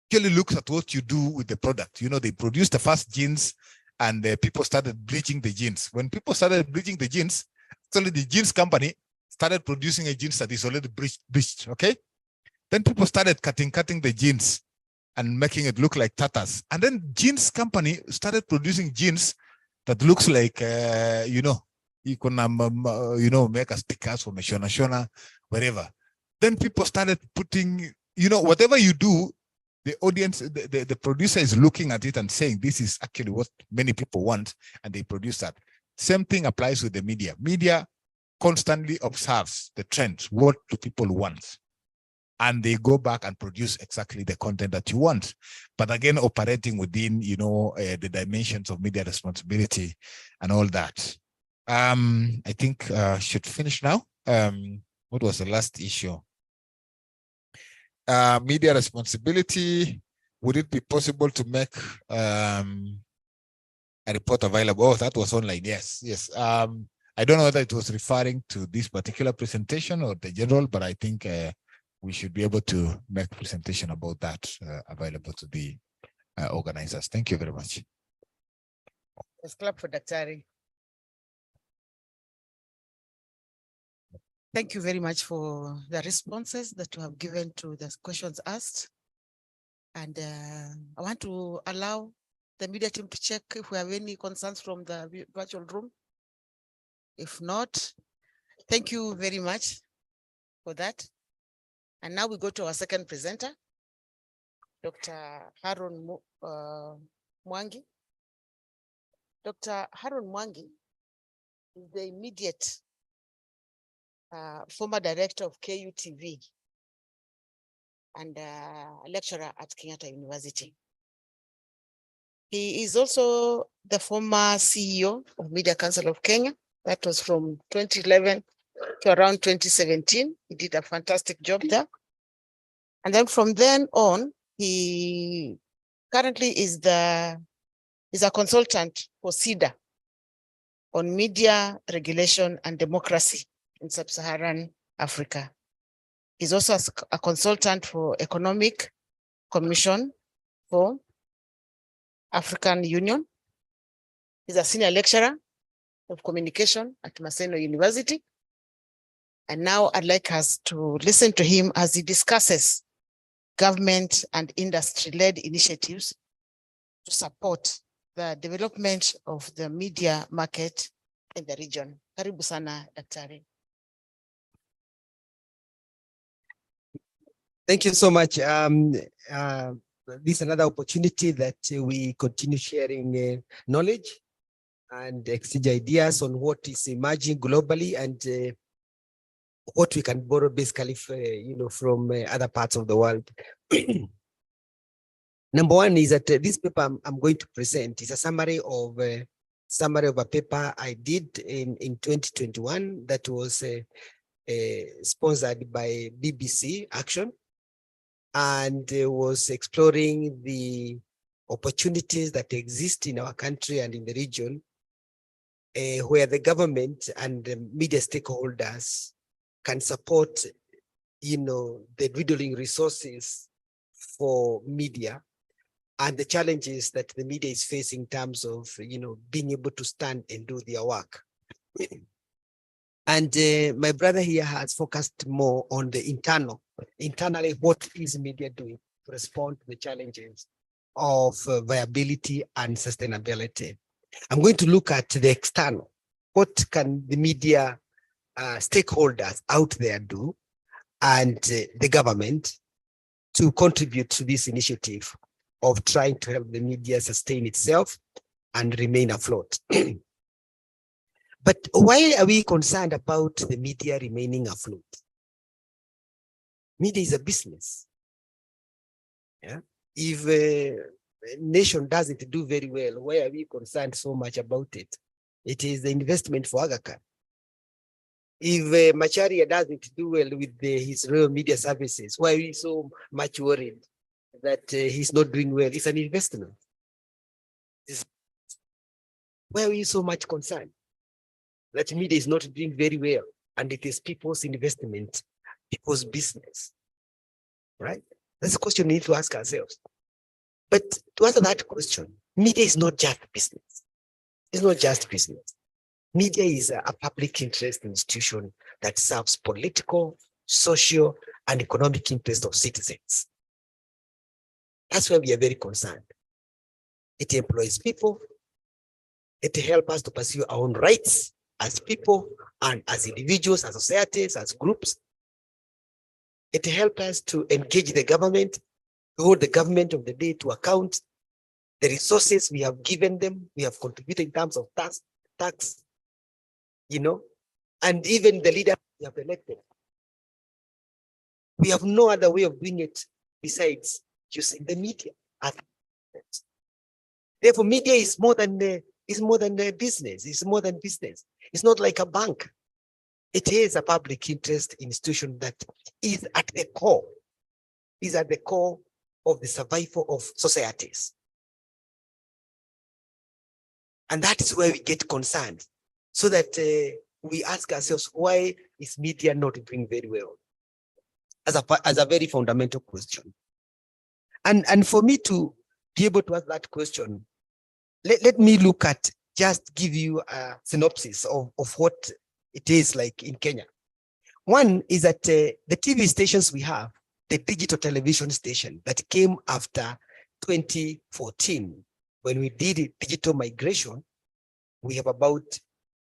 Speaker 4: actually looks at what you do with the product. They produced the first genes and people started bleaching the genes. When people started bleaching the genes, actually the genes company started producing a genes that is already bleached, okay? Then people started cutting the genes and making it look like tatas. And then genes company started producing genes that looks like, you can, make a stickers from a Shona, wherever. Then people started putting, whatever you do, the audience, the producer is looking at it and saying, this is actually what many people want, and they produce that. Same thing applies with the media. Media constantly observes the trends. What do people want? And they go back and produce exactly the content that you want. But again, operating within, the dimensions of media responsibility and all that. I think should finish now. What was the last issue? media responsibility, would it be possible to make a report available? Oh, that was online. Yes, yes. I don't know whether it was referring to this particular presentation or the general, but I think we should be able to make a presentation about that available to the organizers. Thank you very much.
Speaker 3: Let's clap for Daktari. Thank you very much for the responses that you have given to the questions asked. And I want to allow the media team to check if we have any concerns from the virtual room. If not, thank you very much for that. And now we go to our second presenter, Dr. Harun Mwangi. Dr. Harun Mwangi is the immediate former director of KUTV and a lecturer at Kenyatta University. He is also the former CEO of Media Council of Kenya. That was from 2011 to around 2017. He did a fantastic job there. And then from then on, he currently is a consultant for CEDA on media regulation and democracy in sub-Saharan Africa. He's also a consultant for Economic Commission for African Union. He's a senior lecturer of communication at MASENO University. And now I'd like us to listen to him as he discusses government and industry-led initiatives to support the development of the media market in the region. Karibu sana, Daktari.
Speaker 10: Thank you so much. This is another opportunity that we continue sharing knowledge and exchange ideas on what is emerging globally and what we can borrow basically from other parts of the world. Number one is that this paper I'm going to present is a summary of a paper I did in 2021 that was sponsored by BBC Action, and was exploring the opportunities that exist in our country and in the region where the government and the media stakeholders can support, the dwindling resources for media and the challenges that the media is facing in terms of, being able to stand and do their work. And my brother here has focused more on the internally, what is media doing to respond to the challenges of viability and sustainability. I'm going to look at the external. What can the media stakeholders out there do and the government to contribute to this initiative of trying to help the media sustain itself and remain afloat? But why are we concerned about the media remaining afloat? Media is a business. Yeah. If a nation doesn't do very well, why are we concerned so much about it? It is the investment for Aga Khan. If Macharia doesn't do well with his real media services, why are we so much worried that he's not doing well? It's an investment. Why are we so much concerned that media is not doing very well and it is people's investment, people's business, right? That's a question we need to ask ourselves. But to answer that question, media is not just business. It's not just business. Media is a public interest institution that serves political, social, and economic interests of citizens. That's why we are very concerned. It employs people. It helps us to pursue our own rights as people and as individuals, as societies, as groups. It helps us to engage the government, to hold the government of the day to account. The resources we have given them, we have contributed in terms of tax, and even the leader we have elected. We have no other way of doing it besides using the media. Therefore, media is more than a business. It's more than business. It's not like a bank. It is a public interest institution that is at the core is at the core of the survival of societies. And that is where we get concerned, so that we ask ourselves, why is media not doing very well? As a very fundamental question. And for me to be able to ask that question, let me look at, just give you a synopsis of what it is like in Kenya. One is that the TV stations we have, the digital television station that came after 2014, when we did digital migration, we have about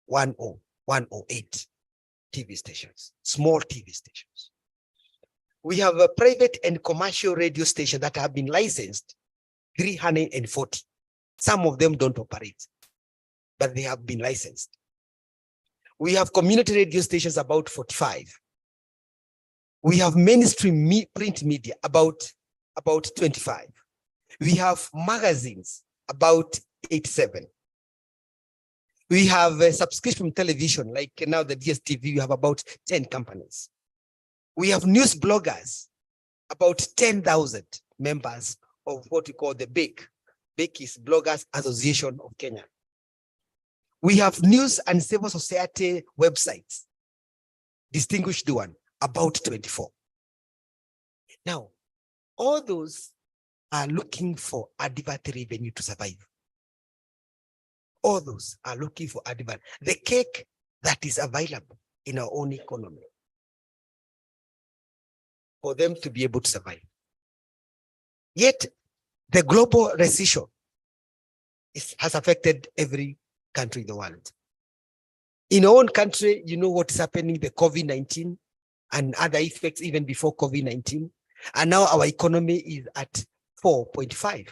Speaker 10: 108 TV stations, small TV stations. We have a private and commercial radio station that have been licensed, 340. Some of them don't operate, but they have been licensed. We have community radio stations, about 45. We have mainstream print media, about 25. We have magazines, about 87. We have a subscription television, like now the DSTV, we have about 10 companies. We have news bloggers, about 10,000 members of what we call the BIC. BIC is Bloggers Association of Kenya. We have news and civil society websites, distinguished one, about 24. Now, all those are looking for advertising revenue to survive. All those are looking for advertising, the cake that is available in our own economy, for them to be able to survive. Yet, the global recession has affected every country in the world. In our own country, you know what is happening, the COVID-19 and other effects even before COVID-19. And now our economy is at 4.5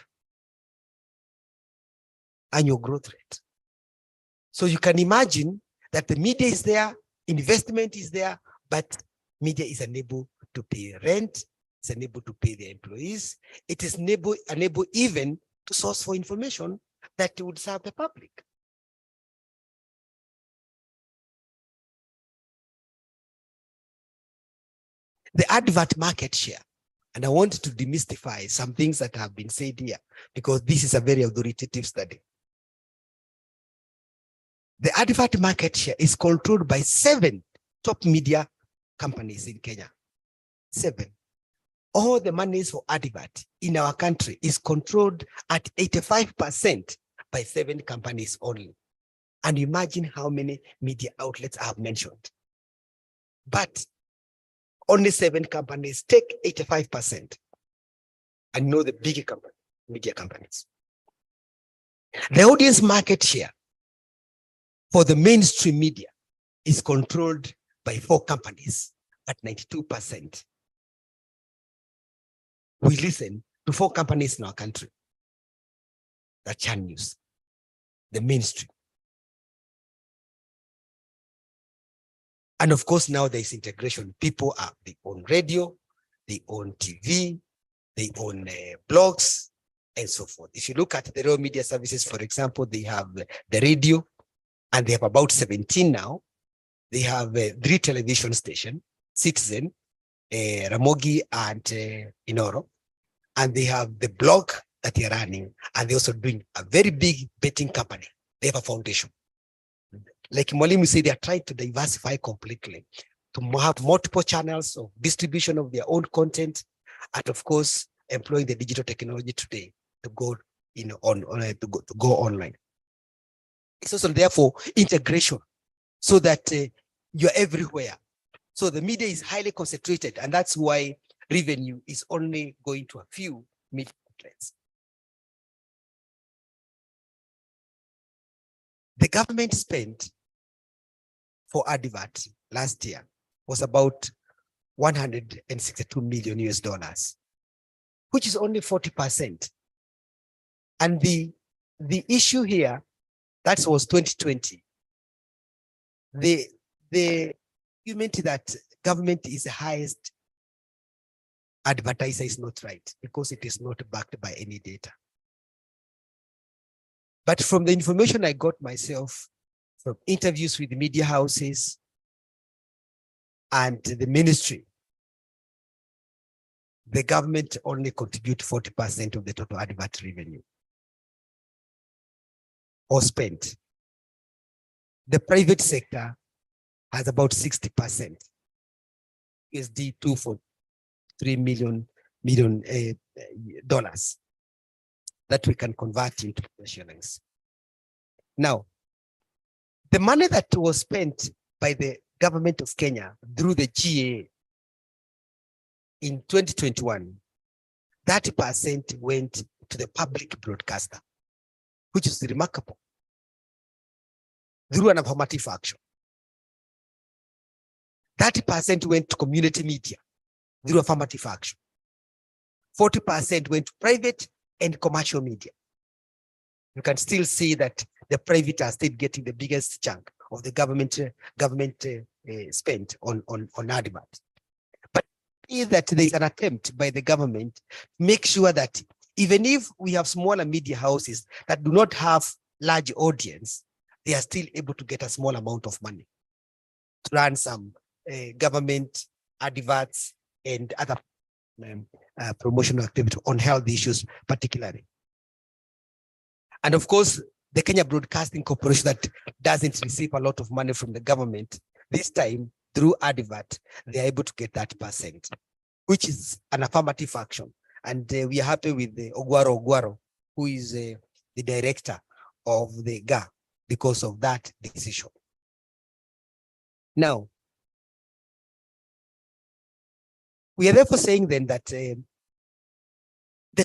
Speaker 10: annual growth rate. So you can imagine that the media is there, investment is there, but media is unable to pay rent, it's unable to pay the employees, it is unable even to source for information that would serve the public. The advert market share, and I want to demystify some things that have been said here, because this is a very authoritative study. The advert market share is controlled by 7 top media companies in Kenya. 7. All the monies for advert in our country is controlled at 85% by 7 companies only. And imagine how many media outlets I have mentioned. But only 7 companies take 85%. And know the bigger media companies. The audience market share for the mainstream media is controlled by 4 companies at 92%. We listen to 4 companies in our country. The Chan News, the mainstream. And of course, now there is integration. People they own radio, they own TV, they own blogs, and so forth. If you look at the raw media services, for example, they have the radio, and they have about 17 now. They have 3 television stations, Citizen, Ramogi, and Inoro. And they have the blog that they're running, and they're also doing a very big betting company. They have a foundation. Like Mwalimu said, they are trying to diversify completely, to have multiple channels of distribution of their own content, and of course, employing the digital technology today to go, to go online. It's also therefore integration, so that you're everywhere. So the media is highly concentrated, and that's why revenue is only going to a few media outlets. The government spent for advert last year was about $162 million US, which is only 40%. And the issue here, that was 2020. The argument that government is the highest advertiser is not right, because it is not backed by any data. But from the information I got myself from interviews with the media houses and the ministry, the government only contribute 40% of the total advert revenue or spent. The private sector has about 60%. USD $2.3 million dollars that we can convert into shillings. Now, the money that was spent by the government of Kenya through the GA in 2021, 30% went to the public broadcaster, which is remarkable, through an affirmative action. 30% went to community media through affirmative action. 40% went to private and commercial media. You can still see that the private are still getting the biggest chunk of the government spent on advert. But is that there is an attempt by the government to make sure that even if we have smaller media houses that do not have large audience, they are still able to get a small amount of money to run some government adverts and other promotional activity on health issues particularly. And of course, the Kenya Broadcasting Corporation that doesn't receive a lot of money from the government, this time through advert, they are able to get that percent, which is an affirmative action. And we are happy with the Ogwaro, who is the director of the GA because of that decision. Now, we are therefore saying then that the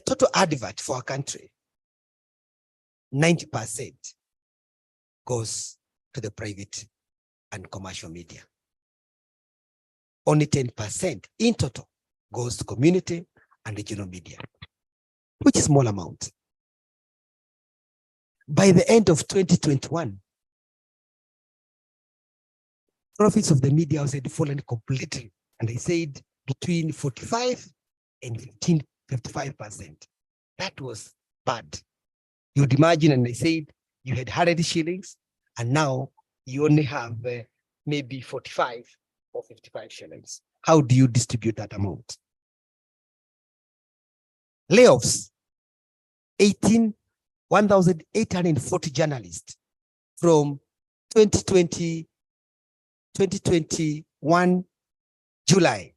Speaker 10: total advert for our country, 90% goes to the private and commercial media. Only 10% in total goes to community and regional media, which is a small amount. By the end of 2021, profits of the media had fallen completely, and they said between 45 and 55%. That was bad. You'd imagine, and they said you had 100 shillings, and now you only have maybe 45 or 55 shillings. How do you distribute that amount? Layoffs, 1,840 journalists from 2021 July.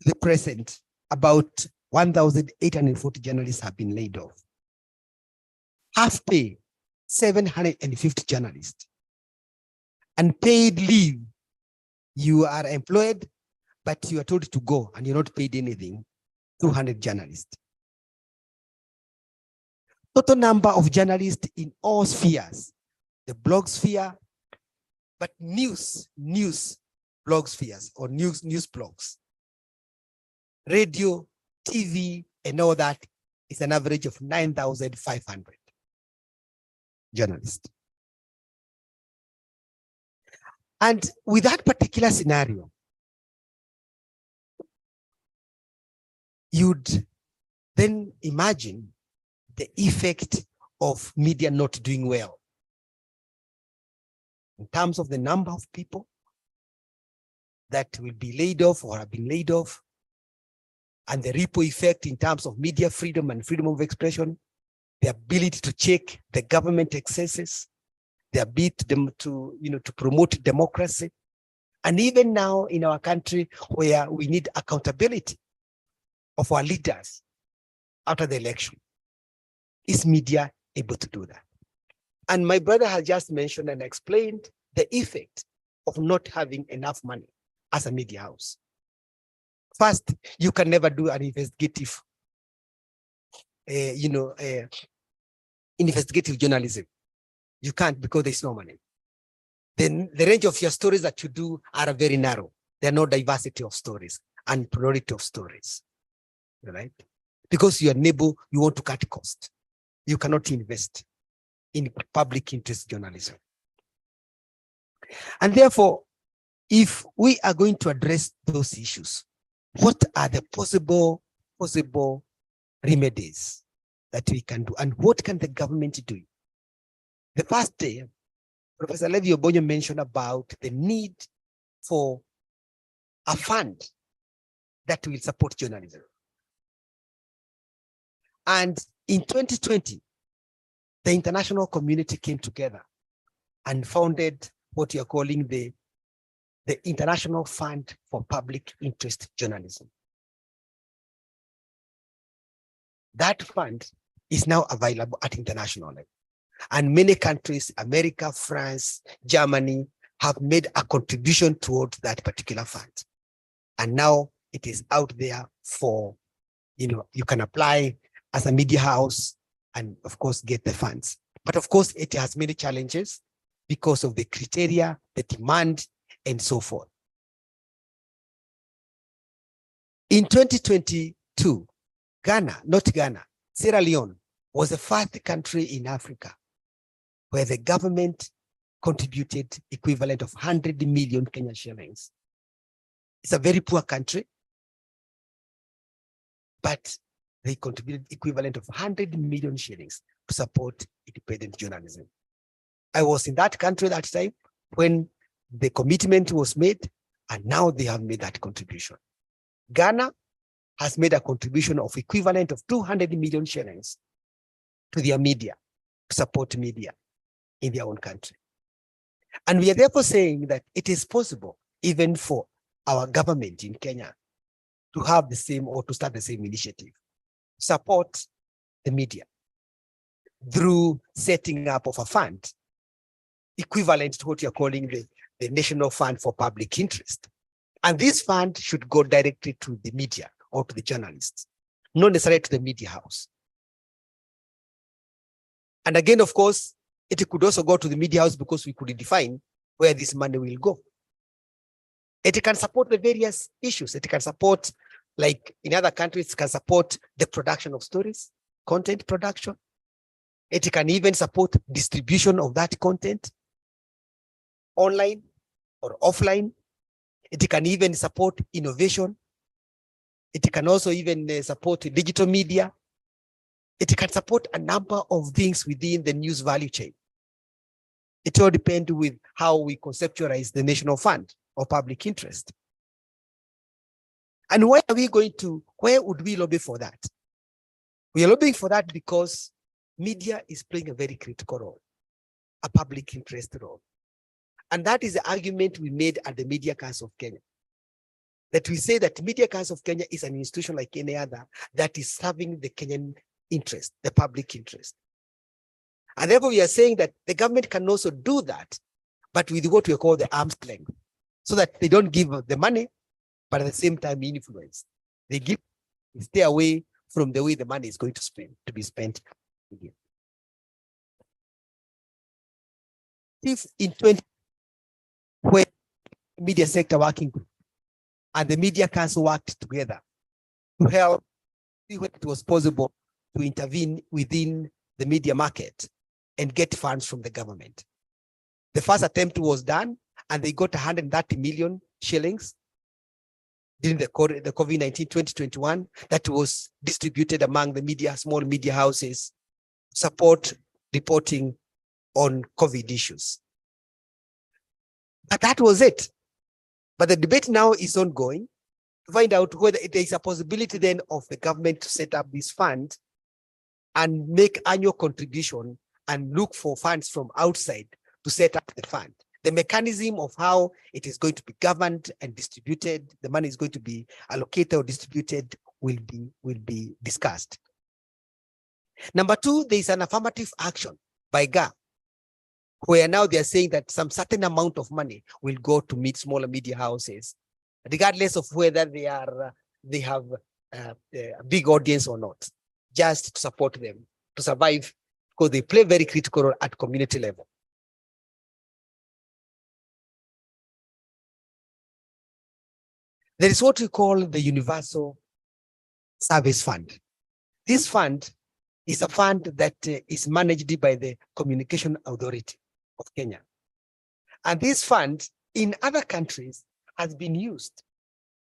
Speaker 10: The present, about 1,840 journalists have been laid off. Half pay, 750 journalists. Unpaid leave, you are employed, but you are told to go and you're not paid anything, 200 journalists. Total number of journalists in all spheres, the blog sphere, but news blog spheres or news blogs, radio, TV, and all that is an average of 9,500 journalists. And with that particular scenario, you'd then imagine the effect of media not doing well in terms of the number of people that will be laid off or have been laid off, and the ripple effect in terms of media freedom and freedom of expression, the ability to check the government excesses, the ability to promote democracy, and even now in our country where we need accountability of our leaders after the election. Is media able to do that? And my brother has just mentioned and explained the effect of not having enough money as a media house. First, you can never do an investigative, investigative journalism. You can't because there's no money. Then the range of your stories that you do are very narrow. There are no diversity of stories and plurality of stories, right? Because you are able, you want to cut cost. You cannot invest in public interest journalism. And therefore, if we are going to address those issues, what are the possible remedies that we can do? And what can the government do? The first day, Professor Levi Obonyo mentioned about the need for a fund that will support journalism. And in 2020, the international community came together and founded what you're calling the International Fund for Public Interest Journalism. That fund is now available at international level. And many countries, America, France, Germany, have made a contribution towards that particular fund. And now it is out there for, you can apply as a media house and of course get the funds. But of course it has many challenges because of the criteria, the demand, and so forth. In 2022, Sierra Leone was the first country in Africa where the government contributed equivalent of 100 million Kenyan shillings. It's a very poor country, but they contributed equivalent of 100 million shillings to support independent journalism. I was in that country that time when the commitment was made, and now they have made that contribution. Ghana has made a contribution of equivalent of 200 million shillings to their media, to support media in their own country. And we are therefore saying that it is possible even for our government in Kenya to have the same or to start the same initiative, support the media through setting up of a fund equivalent to what you're calling the National Fund for Public Interest. And this fund should go directly to the media or to the journalists, not necessarily to the media house. And again, of course, it could also go to the media house because we could define where this money will go. It can support the various issues. It can support, like in other countries, it can support the production of stories, content production. It can even support distribution of that content online or offline. It can even support innovation. It can also even support digital media. It can support a number of things within the news value chain. It all depends with how we conceptualize the National Fund of Public Interest. And where would we lobby for that? We are lobbying for that because media is playing a very critical role, a public interest role. And that is the argument we made at the Media Council of Kenya. That we say that Media Council of Kenya is an institution like any other that is serving the Kenyan interest, the public interest. And therefore we are saying that the government can also do that, but with what we call the arm's length, so that they don't give the money, but at the same time influence. They stay away from the way the money is going to be spent. If in 20, when media sector working group and the Media Council worked together to help see when it was possible to intervene within the media market and get funds from the government. The first attempt was done and they got 130 million shillings during the COVID-19 2021 that was distributed among the small media houses, support reporting on COVID issues. But that was it. But the debate now is ongoing to find out whether there is a possibility then of the government to set up this fund and make annual contribution and look for funds from outside to set up the fund. The mechanism of how it is going to be governed and distributed, the money is going to be allocated or distributed will be discussed. Number two, there is an affirmative action by GA, where now they are saying that some certain amount of money will go to meet smaller media houses, regardless of whether they have a big audience or not, just to support them to survive, because they play very critical role at community level. There is what we call the Universal Service Fund. This fund is a fund that is managed by the Communication Authority of Kenya. And this fund in other countries has been used,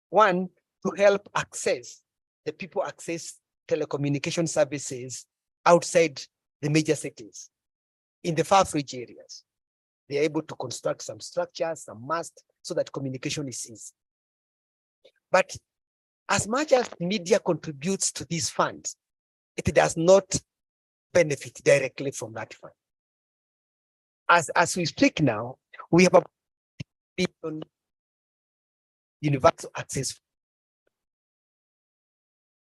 Speaker 10: one, to help the people access telecommunication services outside the major cities, in the far-fetched areas. They're able to construct some structures, some masts, so that communication is easy. But as much as media contributes to these funds, it does not benefit directly from that fund. As we speak now, we have a billion universal access.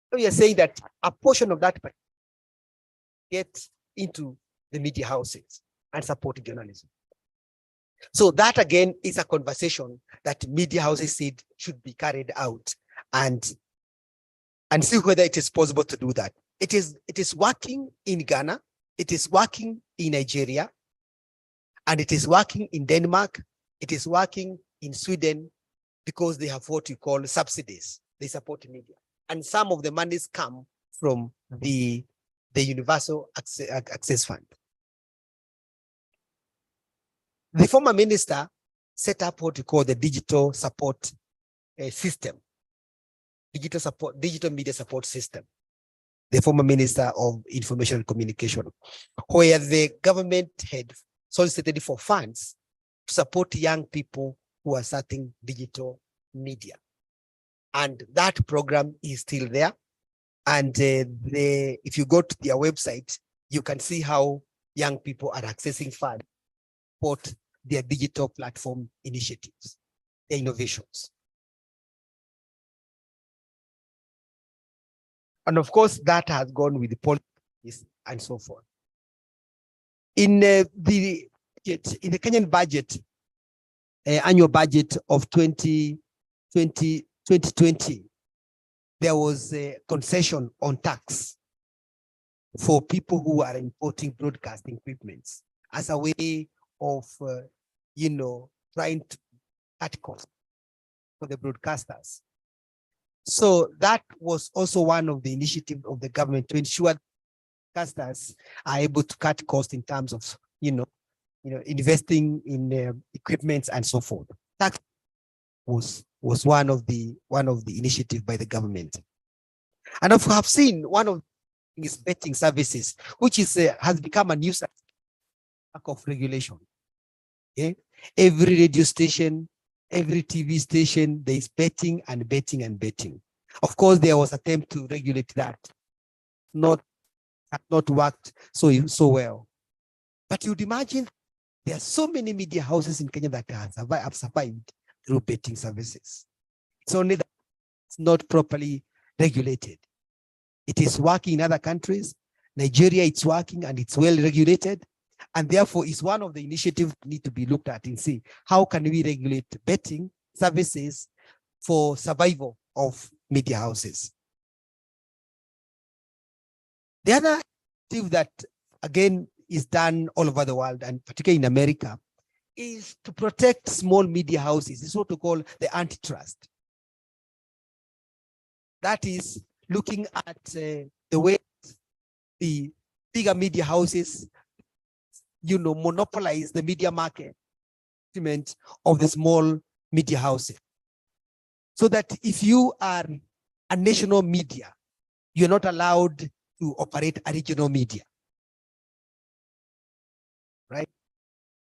Speaker 10: So we are saying that a portion of that gets into the media houses and support journalism. So that again is a conversation that media houses said should be carried out and see whether it is possible to do that. It is working in Ghana, it is working in Nigeria, and it is working in Denmark, it is working in Sweden, because they have what you call subsidies. They support media. And some of the monies come from the Universal Access Fund. The former minister set up what you call the digital support system, digital media support system, the former minister of information and communication, where the government had solicited for funds to support young people who are starting digital media. And that program is still there. And if you go to their website, you can see how young people are accessing funds to support their digital platform initiatives, their innovations. And of course, that has gone with the policies and so forth. In the Kenyan budget, annual budget of 2020, there was a concession on tax for people who are importing broadcasting equipments as a way of, trying to cut costs for the broadcasters. So that was also one of the initiatives of the government to ensure broadcasters are able to cut costs in terms of, investing in equipment and so forth. Tax was one of the initiatives by the government. And I've seen one of is betting services, which has become a new of regulation. Okay? Every radio station, every TV station, there is betting and betting and betting. Of course, there was an attempt to regulate that. Not worked so well. But you'd imagine there are so many media houses in Kenya that have survived through betting services. It's only that it's not properly regulated. It is working in other countries. Nigeria, it's working and it's well regulated. And therefore, it's one of the initiatives that need to be looked at and see how can we regulate betting services for survival of media houses. The other initiative that, again, is done all over the world, and particularly in America, is to protect small media houses. It's what we call the antitrust. That is looking at the way the bigger media houses, monopolize the media market of the small media houses. So that if you are a national media, you're not allowed to operate a regional media. Right?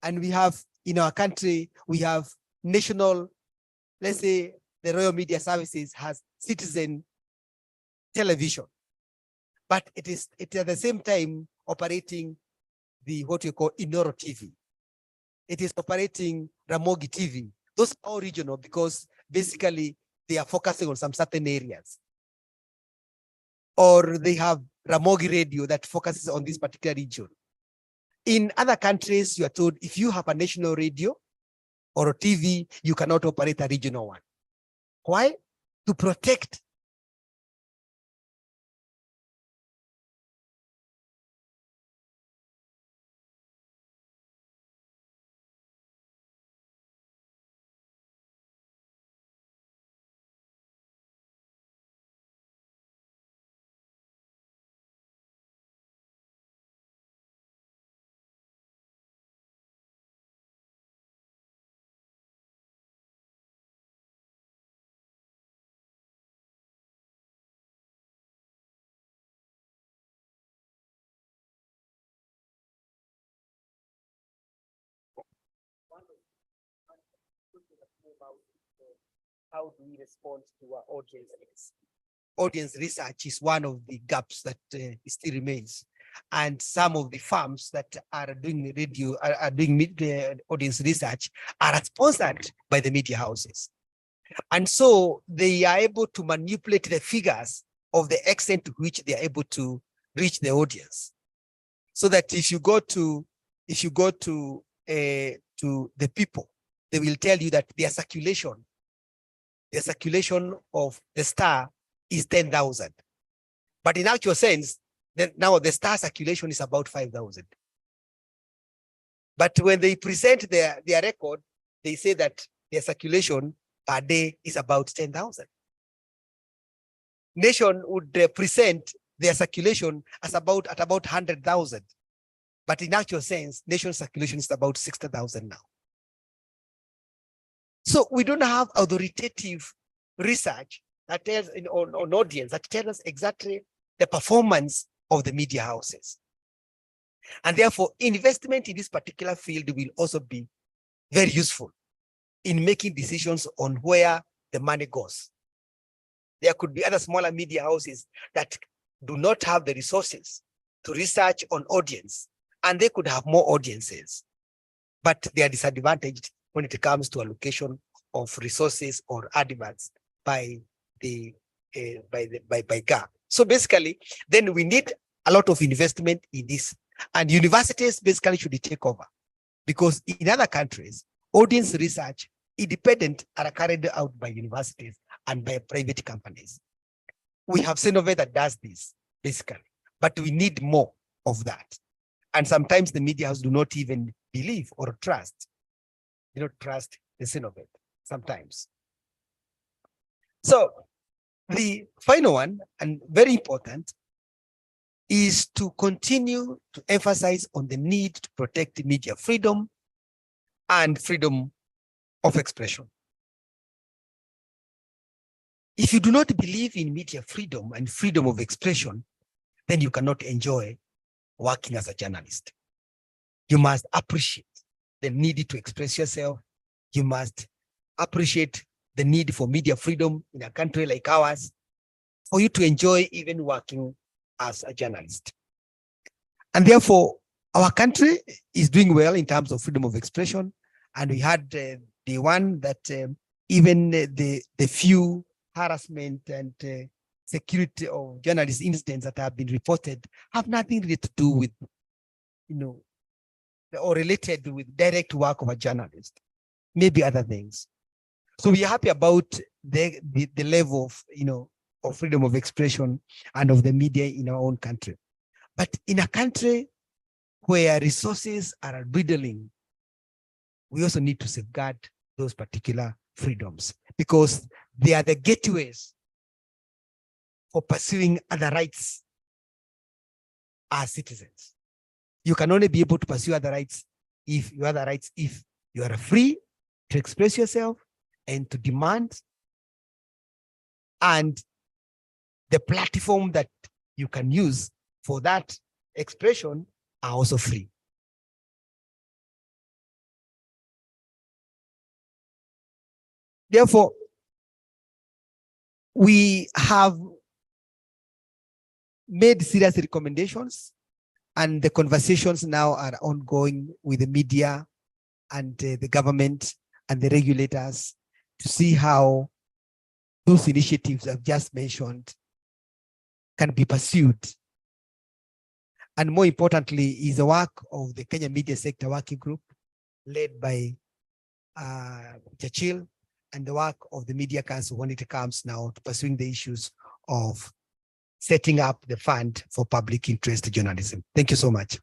Speaker 10: And we have, in our country, we have national, let's say the Royal Media Services has citizen television, but it is at the same time operating what you call Inoro TV. It is operating Ramogi TV. Those are all regional because basically they are focusing on some certain areas. Or they have Ramogi Radio that focuses on this particular region. In other countries, you are told if you have a national radio or a TV, you cannot operate a regional one. Why? To protect how do we respond to our audience needs? Audience research is one of the gaps that still remains. And some of the firms that are doing radio, are doing audience research are sponsored by the media houses. And so they are able to manipulate the figures of the extent to which they are able to reach the audience. So that if you go to the people, they will tell you that their circulation of the star is 10,000. But in actual sense, then now the star circulation is about 5,000. But when they present their record, they say that their circulation per day is about 10,000. Nation would present their circulation as about 100,000. But in actual sense, nation circulation is about 60,000 now. So we don't have authoritative research that tells on audience that tells us exactly the performance of the media houses. And therefore, investment in this particular field will also be very useful in making decisions on where the money goes. There could be other smaller media houses that do not have the resources to research on audience, and they could have more audiences, but they are disadvantaged when it comes to allocation of resources or adverts by GAP. So basically, then we need a lot of investment in this, and universities basically should take over, because in other countries, audience research, independent, are carried out by universities and by private companies. We have Senove that does this basically, but we need more of that. And sometimes the media house do not even believe or trust, trust the Senove sometimes. So the final one, and very important, is to continue to emphasize on the need to protect media freedom and freedom of expression. If you do not believe in media freedom and freedom of expression, then you cannot enjoy working as a journalist. You must appreciate the need to express yourself. You must appreciate the need for media freedom in a country like ours, for you to enjoy even working as a journalist. And therefore, our country is doing well in terms of freedom of expression. And we had the one that even the few harassment and security of journalist incidents that have been reported have nothing really to do with, or related with direct work of a journalist, maybe other things. So we are happy about the level of, of freedom of expression and of the media in our own country. But in a country where resources are dwindling, we also need to safeguard those particular freedoms, because they are the gateways for pursuing other rights as citizens. You can only be able to pursue other rights if you are free to express yourself and to demand, and the platform that you can use for that expression are also free. Therefore, we have made serious recommendations, and the conversations now are ongoing with the media and the government and the regulators to see how those initiatives I've just mentioned can be pursued. And more importantly is the work of the Kenya Media Sector Working Group led by Chachil, and the work of the Media Council when it comes now to pursuing the issues of setting up the fund for public interest journalism. Thank you so much.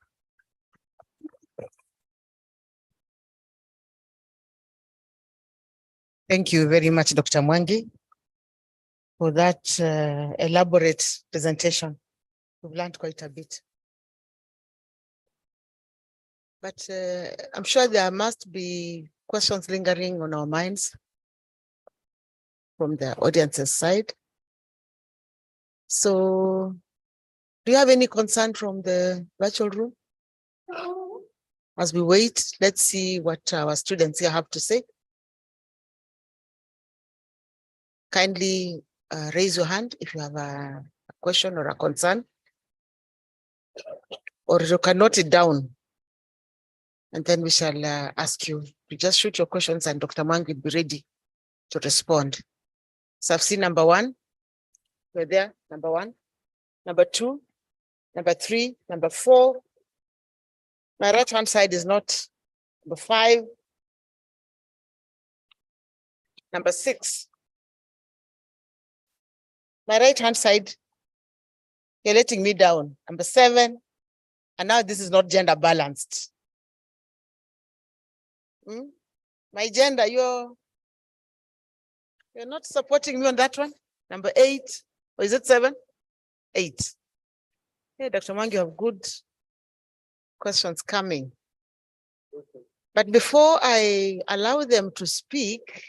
Speaker 3: Thank you very much, Dr. Mwangi, for that elaborate presentation. We've learned quite a bit. But I'm sure there must be questions lingering on our minds from the audience's side. So do you have any concern from the virtual room? As we wait, let's see what our students here have to say. kindly raise your hand if you have a question or a concern, or you can note it down. And then we shall ask you to just shoot your questions and Dr. Mang will be ready to respond. So I've seen number 1. We're there, number 1, number 2, number 3, number 4. My right hand side is not number 5. Number 6. My right hand side, you're letting me down. Number 7. And now this is not gender balanced. My gender, you're not supporting me on that one. Number 8, or is it 7? 8. Hey, Dr. Mang, you have good questions coming. But before I allow them to speak,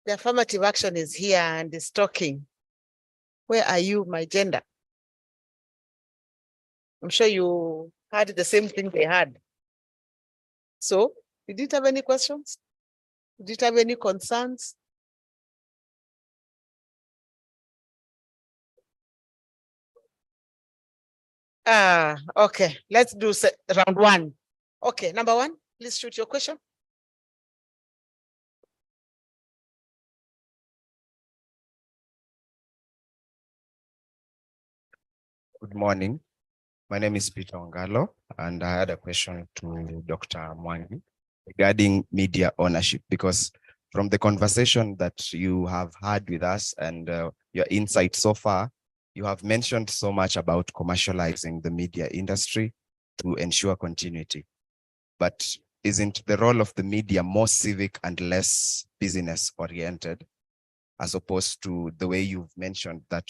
Speaker 3: the affirmative action is here and is talking. Where are you, my gender? I'm sure you had the same thing they had. So, did you have any questions? Did you have any concerns? Okay, let's do round 1. Okay, number 1, please shoot your question.
Speaker 11: Good morning. My name is Peter Ongalo, and I had a question to Dr. Mwangi regarding media ownership, because from the conversation that you have had with us and your insight so far, you have mentioned so much about commercializing the media industry to ensure continuity. But isn't the role of the media more civic and less business oriented, as opposed to the way you've mentioned that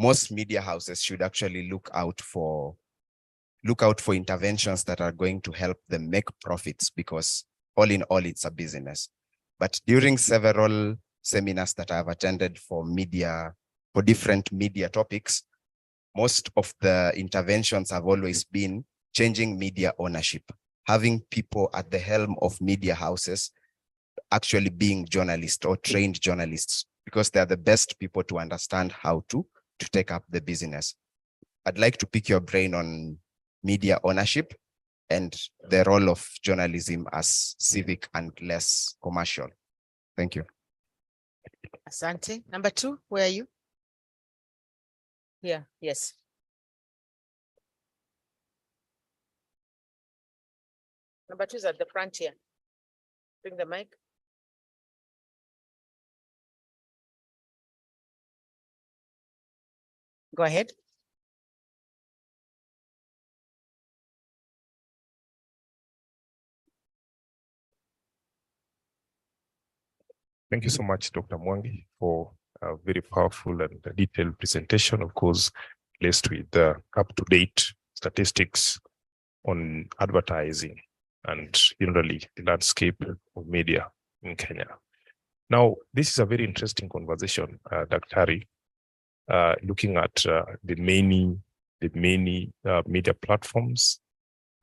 Speaker 11: most media houses should actually look out for interventions that are going to help them make profits, because all in all, it's a business. But during several seminars that I've attended for different media topics, most of the interventions have always been changing media ownership, having people at the helm of media houses actually being journalists or trained journalists, because they're the best people to understand how to take up the business. I'd like to pick your brain on media ownership and the role of journalism as civic and less commercial. Thank you.
Speaker 3: Asante. Number 2, where are you? Yeah, yes. Number 2 is at the front here. Bring the mic. Go ahead.
Speaker 12: Thank you so much, Dr. Mwangi, for a very powerful and detailed presentation, of course, laced with up-to-date statistics on advertising and generally the landscape of media in Kenya. Now, this is a very interesting conversation, Dr. Hari, looking at the many media platforms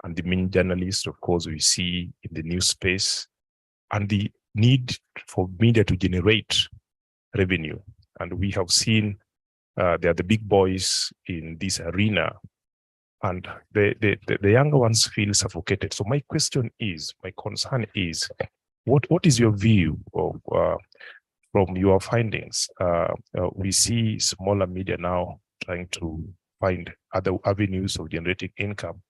Speaker 12: and the many journalists, of course, we see in the news space, and the need for media to generate revenue. And we have seen they are the big boys in this arena, and the younger ones feel suffocated. So my question is, my concern is, what is your view of from your findings? We see smaller media now trying to find other avenues of generating income.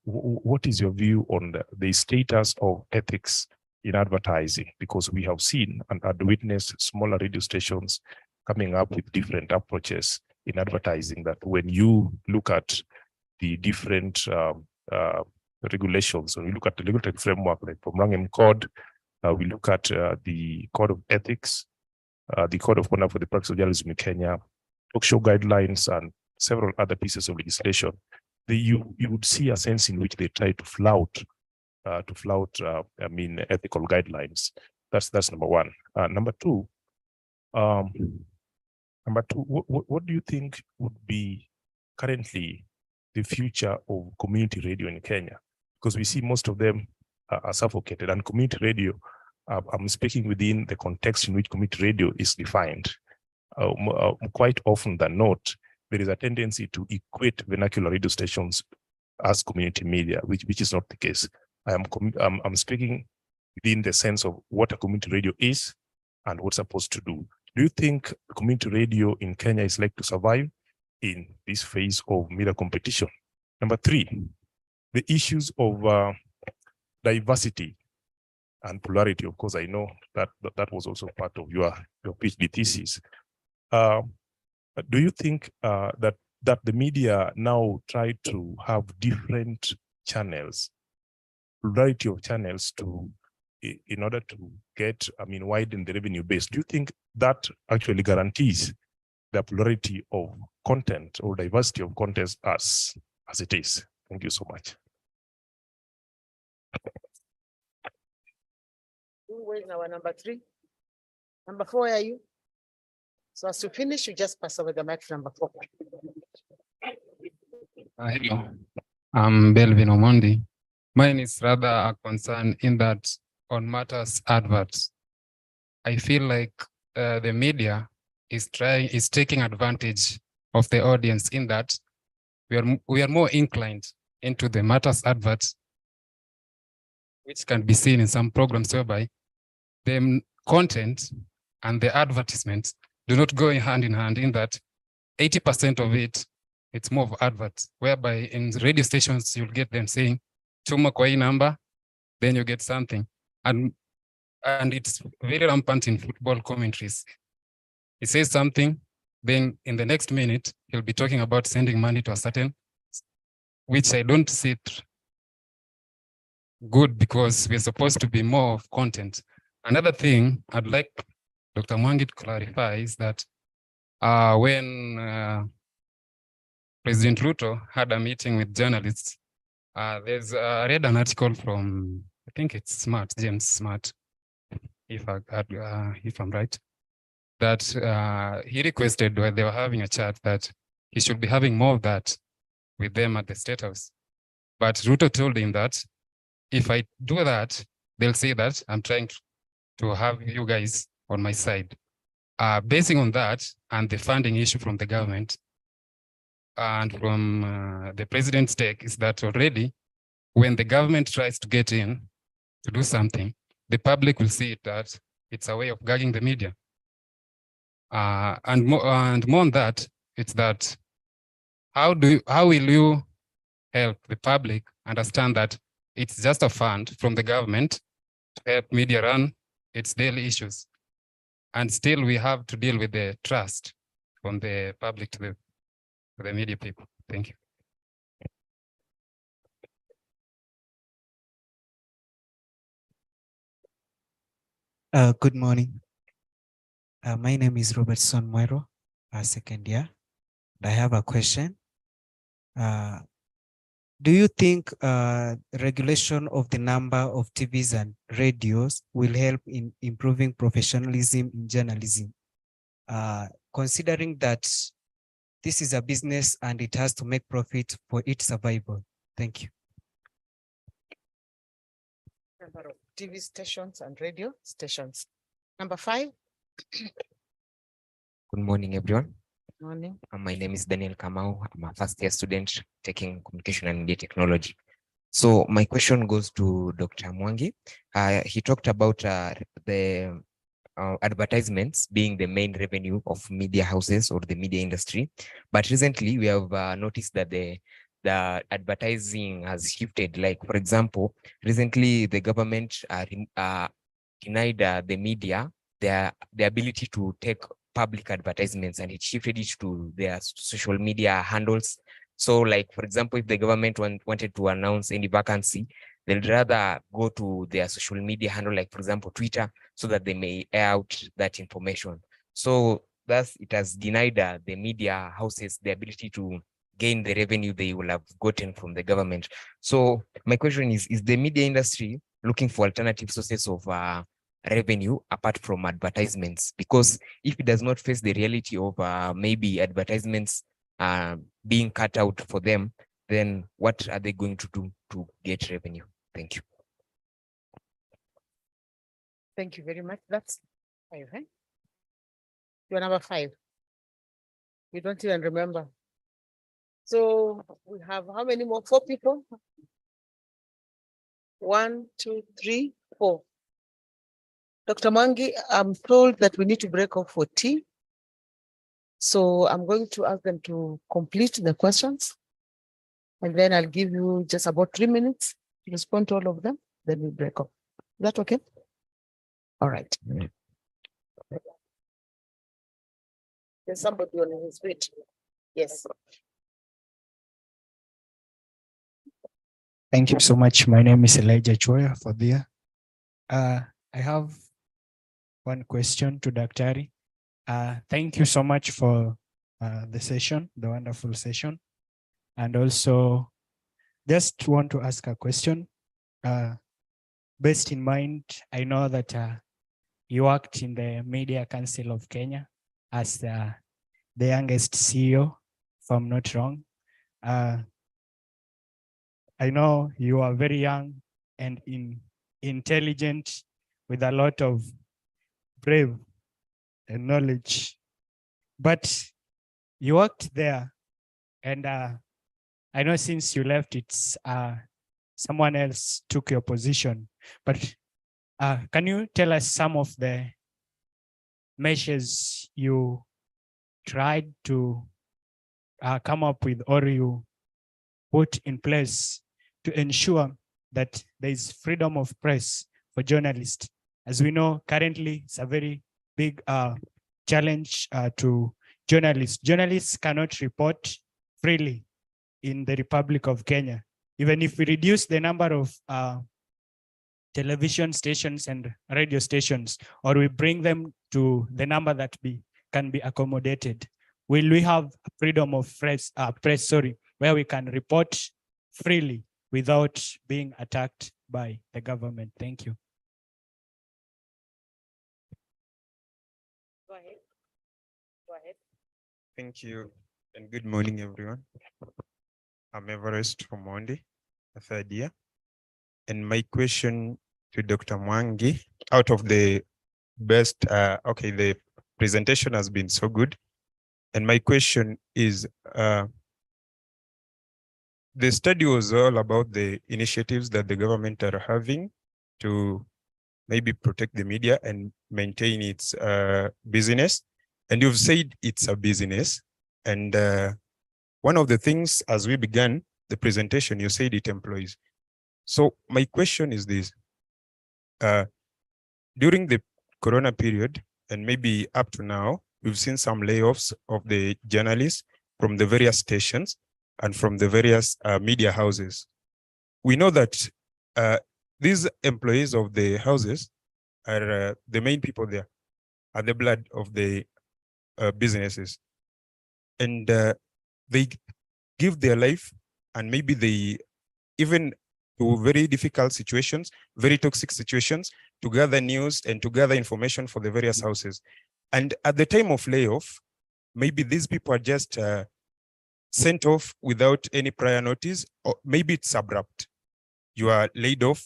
Speaker 12: What is your view on the status of ethics in advertising? Because we have seen and had witnessed smaller radio stations coming up with different approaches in advertising, that when you look at the different regulations, when we look at the regulatory framework, like from Rangem Code, we look at the Code of Ethics, the Code of Conduct for the Practice of Journalism in Kenya, talk show guidelines, and several other pieces of legislation, you would see a sense in which they try to flout ethical guidelines. That's number one. Number two, what do you think would be currently the future of community radio in Kenya? Because we see most of them are suffocated, and community radio I'm speaking within the context in which community radio is defined. Quite often than not, there is a tendency to equate vernacular radio stations as community media, which is not the case. I'm speaking within the sense of what a community radio is and what's supposed to do. Do you think community radio in Kenya is like to survive in this phase of media competition? Number 3, the issues of diversity and polarity. Of course, I know that was also part of your PhD thesis. Do you think that the media now try to have different channels, variety of channels in order to get, widen the revenue base? Do you think that actually guarantees the plurality of content or diversity of content as it is? Thank you so much.
Speaker 3: Who is our number 3? Number 4, where are you? So as you finish, you just pass over the mic to number 4.
Speaker 13: Hello, I'm Belvin Omondi. Mine is rather a concern in that on matters adverts, I feel like the media is taking advantage of the audience in that we are more inclined into the matters adverts, which can be seen in some programs whereby the content and the advertisements do not go hand in hand, in that 80% of it's more of adverts, whereby in radio stations, you'll get them saying, "Chuma kwa hii number," then you get something. And it's very rampant in football commentaries. He says something, then in the next minute, he'll be talking about sending money to a certain, which I don't see it good, because we're supposed to be more of content. Another thing I'd like Dr. Mwangi to clarify is that when President Ruto had a meeting with journalists, I read an article from, I think it's James Smart, if I'm right, that he requested, while they were having a chat, that he should be having more of that with them at the State House. But Ruto told him that if I do that, they'll say that I'm trying to have you guys on my side. Basing on that and the funding issue from the government and from the president's take, is that already when the government tries to get in to do something, the public will see it that it's a way of gagging the media. And more on that, it's that how will you help the public understand that it's just a fund from the government to help media run its daily issues, and still we have to deal with the trust from the public to the media people? Thank you.
Speaker 14: Good morning. My name is Robertson Muero, second year. I have a question. Do you think regulation of the number of TVs and radios will help in improving professionalism in journalism? Considering that this is a business and it has to make profit for its survival. Thank you.
Speaker 3: Number of TV stations and radio stations. Number 5.
Speaker 15: Good morning, everyone.
Speaker 3: Morning.
Speaker 15: My name is Daniel Kamau. I'm a first-year student taking communication and media technology. So my question goes to Dr. Mwangi. He talked about the advertisements being the main revenue of media houses or the media industry. But recently, we have noticed that the advertising has shifted. Like, for example, recently the government denied the media the ability to take public advertisements, and it shifted it to their social media handles. So, like, for example, if the government wanted to announce any vacancy, they'd rather go to their social media handle, like, for example, Twitter, so that they may air out that information. So thus it has denied the media houses the ability to gain the revenue they will have gotten from the government. So my question is the media industry looking for alternative sources of revenue apart from advertisements? Because if it does not face the reality of maybe advertisements being cut out for them, then what are they going to do to get revenue? Thank you.
Speaker 3: Thank you very much. That's 5, eh? You're number 5. You don't even remember. So we have how many more? 4 people? 1, 2, 3, 4. Dr. Mwangi, I'm told that we need to break off for tea. So I'm going to ask them to complete the questions. And then I'll give you just about 3 minutes to respond to all of them. Then we break off. Is that okay? All right. There's somebody on his feet. Yes.
Speaker 16: Thank you so much. My name is Elijah Choya for there. I have one question to Daktari. Thank you so much for the session, the wonderful session. And also just want to ask a question. Based in mind, I know that you worked in the Media Council of Kenya as the youngest CEO, if I'm not wrong. I know you are very young and intelligent with a lot of brave and knowledge, but you worked there, and I know since you left, it's someone else took your position. But can you tell us some of the measures you tried to come up with, or you put in place to ensure that there is freedom of press for journalists? As we know, currently it's a very big challenge to journalists. Journalists cannot report freely in the Republic of Kenya. Even if we reduce the number of television stations and radio stations, or we bring them to the number that can be accommodated, will we have freedom of press, where we can report freely without being attacked by the government? Thank you.
Speaker 3: Go ahead. Go ahead.
Speaker 17: Thank you, and good morning, everyone. I'm Everest from Monde, a third year. And my question to Dr. Mwangi, out of the best, the presentation has been so good. And my question is, the study was all about the initiatives that the government are having to maybe protect the media and maintain its business. And you've said it's a business. And one of the things, as we began the presentation, you said it employs. So my question is this. During the Corona period, and maybe up to now, we've seen some layoffs of the journalists from the various stations and from the various media houses. We know that these employees of the houses are the main people there, are the blood of the businesses. And they give their life, and maybe they even to very difficult situations, very toxic situations, to gather news and to gather information for the various houses. And at the time of layoff, maybe these people are just sent off without any prior notice, or maybe it's abrupt. You are laid off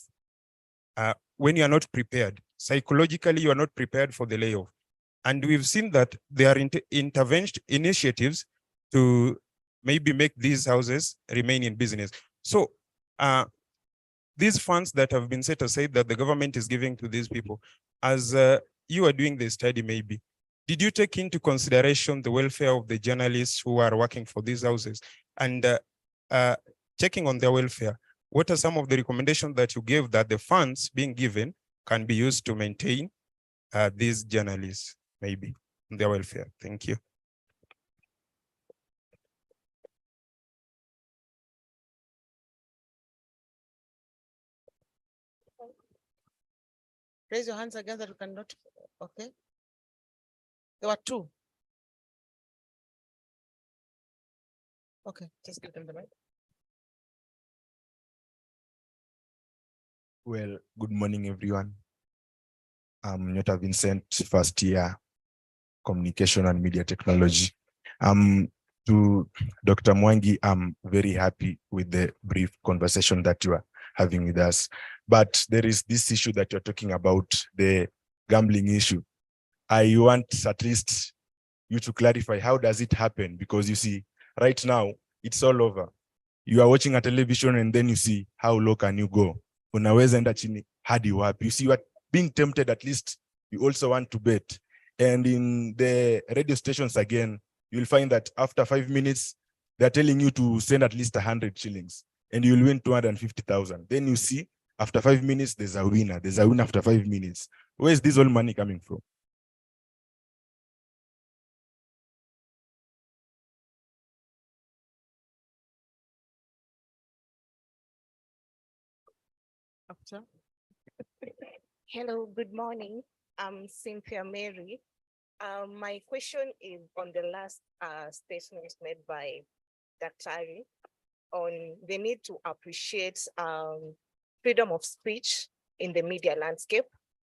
Speaker 17: when you are not prepared. Psychologically, you are not prepared for the layoff. And we've seen that there are intervention initiatives to maybe make these houses remain in business. So these funds that have been set aside that the government is giving to these people, as you are doing the study maybe, did you take into consideration the welfare of the journalists who are working for these houses? And checking on their welfare, what are some of the recommendations that you gave that the funds being given can be used to maintain these journalists, maybe, their welfare? Thank you.
Speaker 3: Raise your hands again that you cannot. Okay. There were 2. Okay, just give them the mic.
Speaker 18: Well, good morning, everyone. I'm Nyota Vincent, first year communication and media technology. To Dr. Mwangi, I'm very happy with the brief conversation that you are having with us. But there is this issue that you're talking about, the gambling issue. I want at least you to clarify, how does it happen? Because you see, right now, it's all over. You are watching a television and then you see, how low can you go? Unaweza enda chini hadi wapi? You see, you are being tempted, at least you also want to bet. And in the radio stations again, you'll find that after 5 minutes, they're telling you to send at least 100 shillings and you'll win 250,000. Then you see, after 5 minutes, there's a winner. There's a winner after 5 minutes. Where is this all money coming from?
Speaker 19: Hello, good morning. I'm Cynthia Mary. My question is on the last statement made by Dr. on the need to appreciate freedom of speech in the media landscape.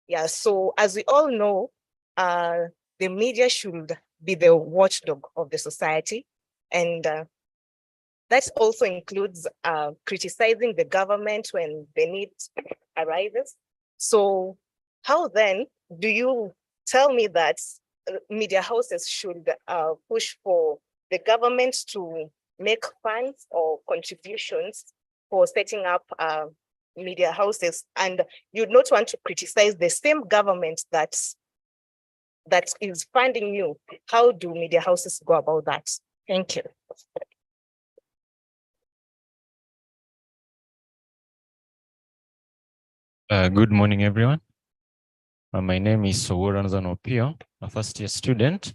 Speaker 19: Yeah, so as we all know, the media should be the watchdog of the society. And that also includes criticizing the government when the need arises. So how then do you tell me that media houses should push for the government to make funds or contributions for setting up media houses, and you'd not want to criticize the same government that is funding you? How do media houses go about that? Thank you.
Speaker 9: Good morning, everyone. My name is Soworanzan Opio, a first-year student,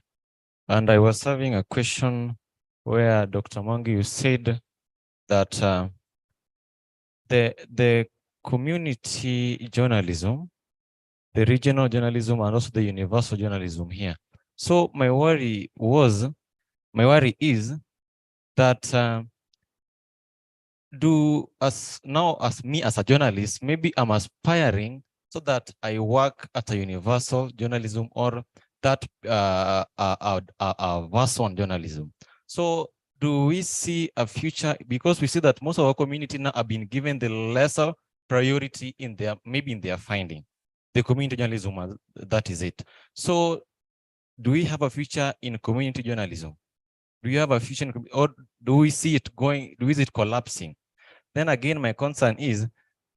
Speaker 9: and I was having a question where Dr. Mwangi, you said that the community journalism, the regional journalism, and also the universal journalism here. So my worry is that as me as a journalist, maybe I'm aspiring so that I work at a universal journalism or that verse one journalism. So do we see a future, because we see that most of our community now have been given the lesser priority in their, maybe in their finding, the community journalism, that is it. So do we have a future in community journalism? Do you have a future or do we see it going, do we see it collapsing? Then again, my concern is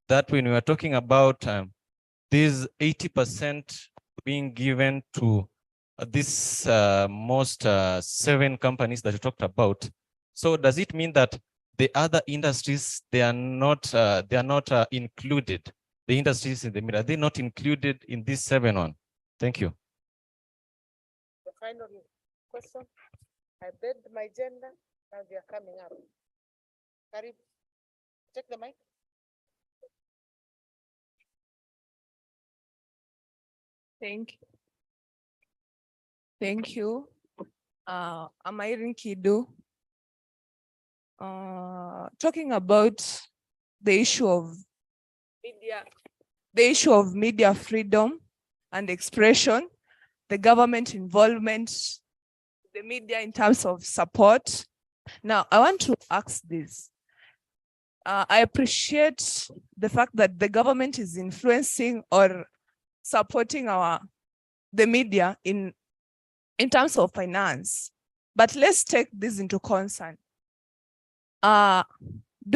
Speaker 9: that when we are talking about this 80% being given to this most 7 companies that you talked about, so does it mean that the other industries, they are not included? The industries in the middle, are they not included in this 7-1? Thank you.
Speaker 3: The final question. I begged my gender, now they are coming up. Karib, take the mic.
Speaker 20: Thank you. Thank you. I'm Irene Kidu. Talking about the issue of media freedom and expression, the government involvement, the media in terms of support. Now, I want to ask this. I appreciate the fact that the government is influencing or supporting the media in terms of finance. But let's take this into concern. Do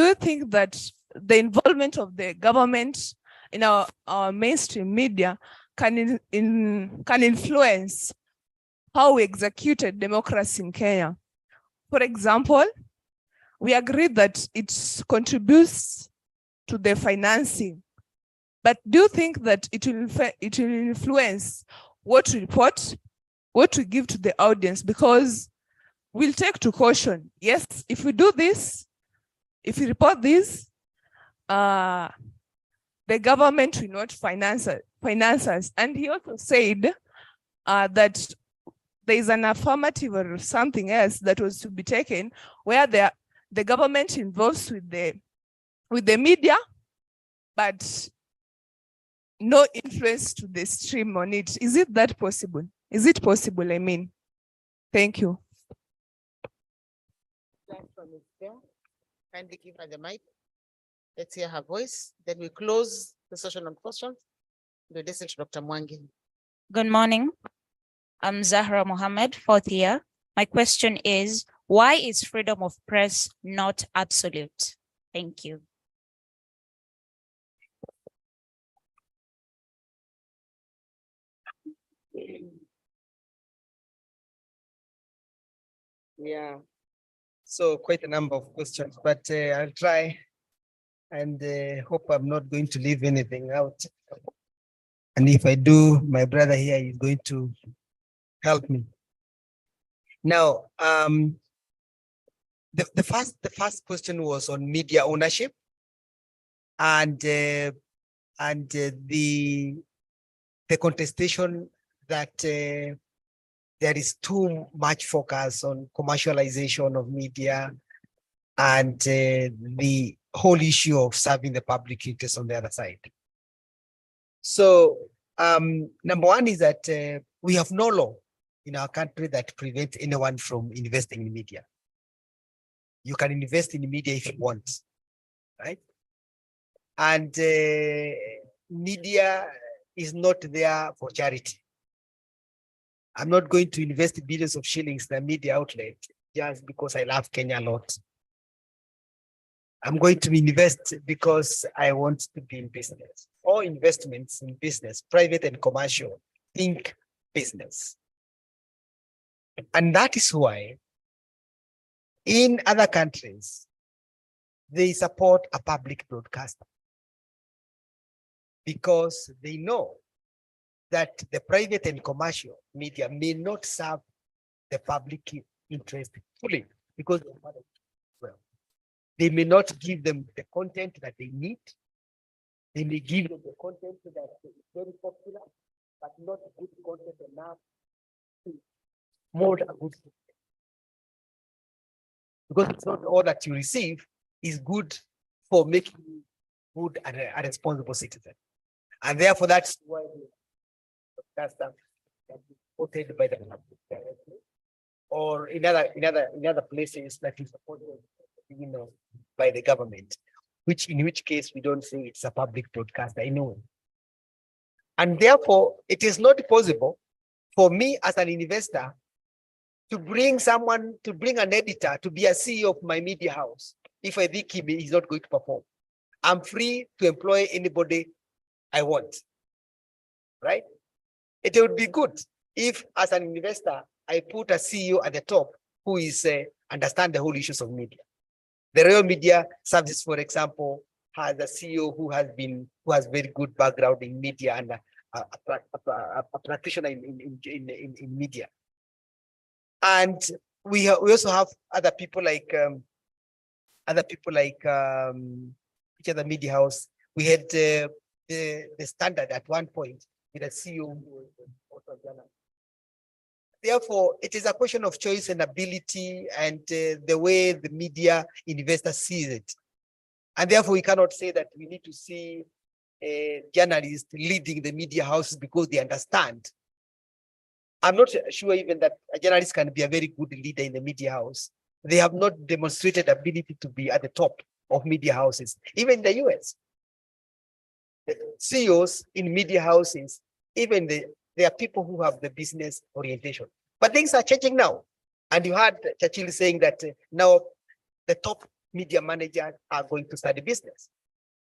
Speaker 20: you think that the involvement of the government in our mainstream media can influence how we executed democracy in Kenya? For example, we agree that it contributes to the financing, but do you think that it will influence what we report, what we give to the audience? Because we'll take to caution, yes, if we do this, if we report this, the government will not finance us. And he also said that there is an affirmative or something else that was to be taken where the government involves with the media, but no influence to the stream on it. Is it that possible? Is it possible? I mean, thank you.
Speaker 3: Kindly give her the mic. Let's hear her voice. Then we close the session on questions. We listen to Dr. Mwangi.
Speaker 21: Good morning. I'm Zahra Mohammed, fourth year. My question is, why is freedom of press not absolute? Thank you.
Speaker 10: Yeah, so quite a number of questions, but I'll try and hope I'm not going to leave anything out. And if I do, my brother here is going to help me. Now, the first question was on media ownership, and the contestation that there is too much focus on commercialization of media and the whole issue of serving the public interest on the other side. So number one is that we have no law in our country that prevents anyone from investing in media. You can invest in media if you want, right? And media is not there for charity. I'm not going to invest billions of shillings in a media outlet just because I love Kenya a lot. I'm going to invest because I want to be in business. All investments in business, private and commercial, think business. And that is why in other countries, they support a public broadcaster because they know that the private and commercial media may not serve the public interest fully because they may not give them the content that they need. They may give them the content that is very popular, but not good content enough to mold a good system. Because it's not all that you receive is good for making you good and a responsible citizen. And therefore, that's why that's supported by the public directly, or in other places that is supported, by the government, in which case we don't say it's a public broadcaster anyway. And therefore, it is not possible for me as an investor to bring an editor to be a CEO of my media house if I think he's not going to perform. I'm free to employ anybody I want, right? It would be good if, as an investor, I put a CEO at the top who is understand the whole issues of media. The Royal Media Services, for example, has a CEO who has very good background in media and a practitioner in media. And we also have other people like each other media house. We had the Standard at one point with a CEO who was also a journalist. Therefore, it is a question of choice and ability and the way the media investor sees it. And therefore, we cannot say that we need to see journalists leading the media houses because they understand. I'm not sure even that a journalist can be a very good leader in the media house. They have not demonstrated ability to be at the top of media houses, even in the US. The CEOs in media houses, even there are people who have the business orientation. But things are changing now. And you heard Churchill saying that now the top media managers are going to start a business.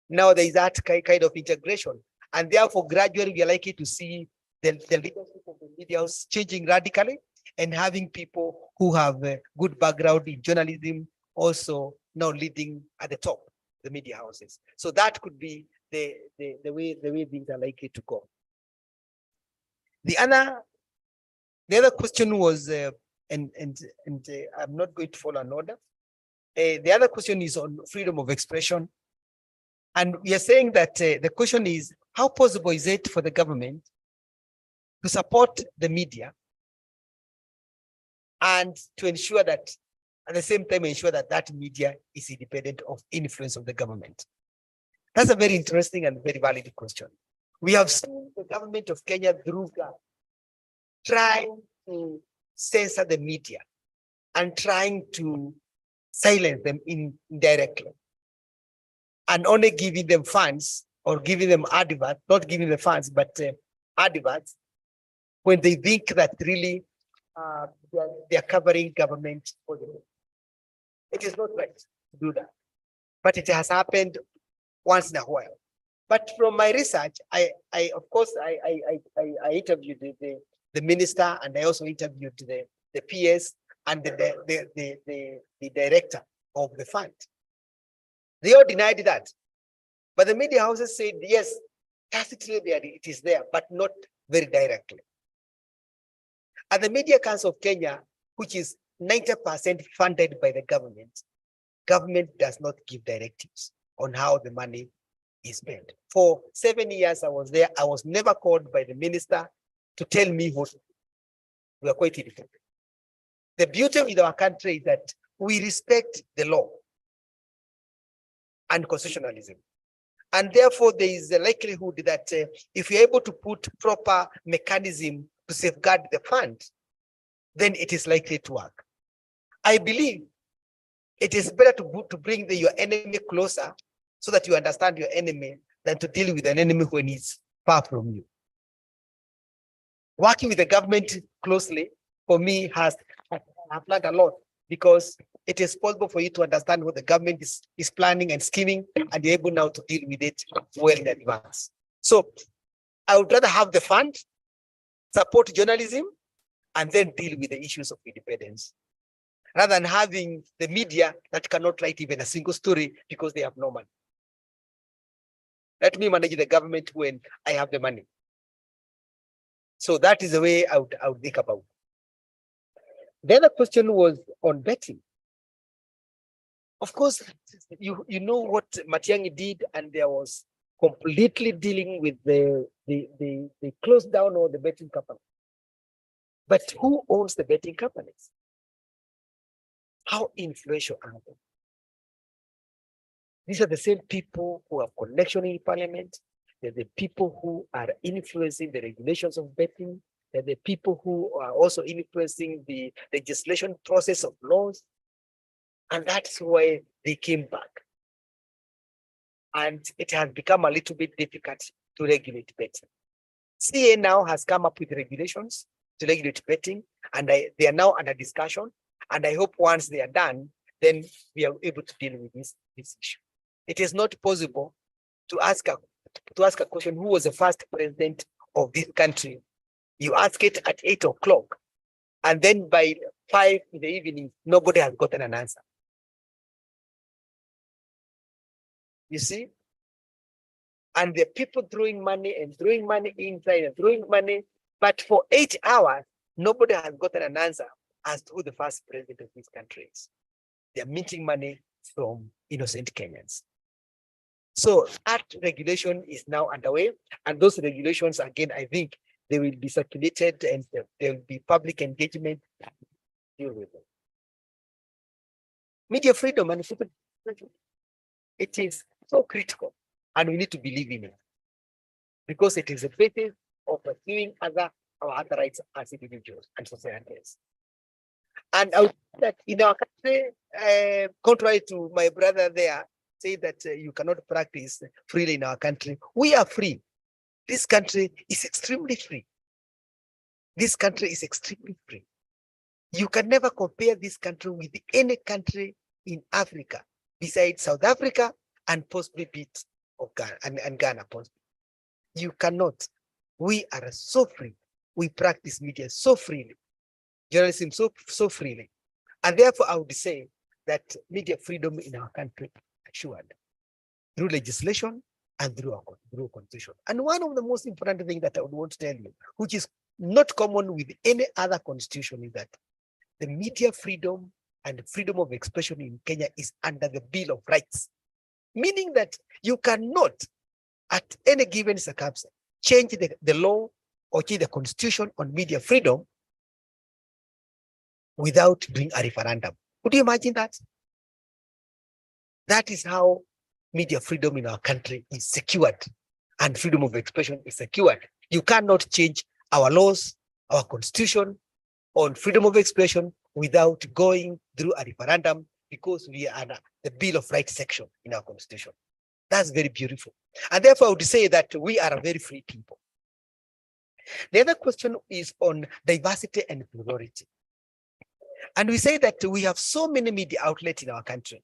Speaker 10: Now there is that kind of integration. And therefore, gradually, we are likely to see the leadership of the media house changing radically and having people who have a good background in journalism also now leading at the top, the media houses. So that could be the way things are likely to go. The other question was, and I'm not going to follow an order. The other question is on freedom of expression. And we are saying that the question is, how possible is it for the government to support the media and to ensure that, at the same time, ensure that that media is independent of influence of the government? That's a very interesting and very valid question. We have seen the government of Kenya through trying to censor the media and trying to silence them indirectly, and only giving them funds or giving them adverts, not giving the funds, but adverts when they think that really they are covering government for the. It is not right to do that, but it has happened once in a while. But from my research, I of course I interviewed the minister, and I also interviewed the PS and the director of the fund. They all denied that, but the media houses said yes, tacitly there it is there, but not very directly. And the Media Council of Kenya, which is 90% funded by the government does not give directives on how the money is spent. For 7 years I was there, I was never called by the minister to tell me what to do. We are quite independent. The beauty with our country is that we respect the law and constitutionalism. And therefore, there is a likelihood that if you're able to put proper mechanism to safeguard the fund, then it is likely to work. I believe it is better to bring your enemy closer so that you understand your enemy than to deal with an enemy when he's far from you. Working with the government closely, for me, I've learned a lot, because it is possible for you to understand what the government is planning and scheming, and you're able now to deal with it well in advance. So I would rather have the fund, support journalism, and then deal with the issues of independence, rather than having the media that cannot write even a single story because they have no money. Let me manage the government when I have the money. So that is the way I would think about it. The other question was on betting. Of course, you know what Matiang'i did, and there was completely dealing with the closed down all the betting companies. But who owns the betting companies? How influential are they? These are the same people who have connection in parliament. They're the people who are influencing the regulations of betting. They're the people who are also influencing the legislation process of laws. And that's why they came back. And it has become a little bit difficult to regulate betting. CA now has come up with regulations to regulate betting, and they are now under discussion. And I hope once they are done, then we are able to deal with this issue. It is not possible to ask a question, who was the first president of this country? You ask it at 8 o'clock, and then by 5 in the evening, nobody has gotten an answer. You see? And the people throwing money and throwing money inside and throwing money, but for 8 hours, nobody has gotten an answer as to who the first president of this country is. They're minting money from innocent Kenyans. So that regulation is now underway, and those regulations, again, I think they will be circulated and there will be public engagement to deal with them. Media freedom and it is so critical, and we need to believe in it, because it is a basis of pursuing our other rights as individuals and societies. And I would say that in our country, contrary to my brother there, say that you cannot practice freely in our country. We are free. This country is extremely free. This country is extremely free. You can never compare this country with any country in Africa besides South Africa and possibly bit of Ghana and Ghana possibly. You cannot. We are so free. We practice media so freely, journalism so freely. And therefore, I would say that media freedom in our country is assured through legislation and through constitution. And one of the most important things that I would want to tell you, which is not common with any other constitution, is that the media freedom and freedom of expression in Kenya is under the Bill of Rights, meaning that you cannot, at any given circumstance, change the law or change the constitution on media freedom without doing a referendum. Could you imagine that? That is how media freedom in our country is secured, and freedom of expression is secured. You cannot change our laws, our constitution on freedom of expression without going through a referendum, because we are the Bill of Rights section in our constitution. That's very beautiful. And therefore, I would say that we are a very free people. The other question is on diversity and plurality. And we say that we have so many media outlets in our country,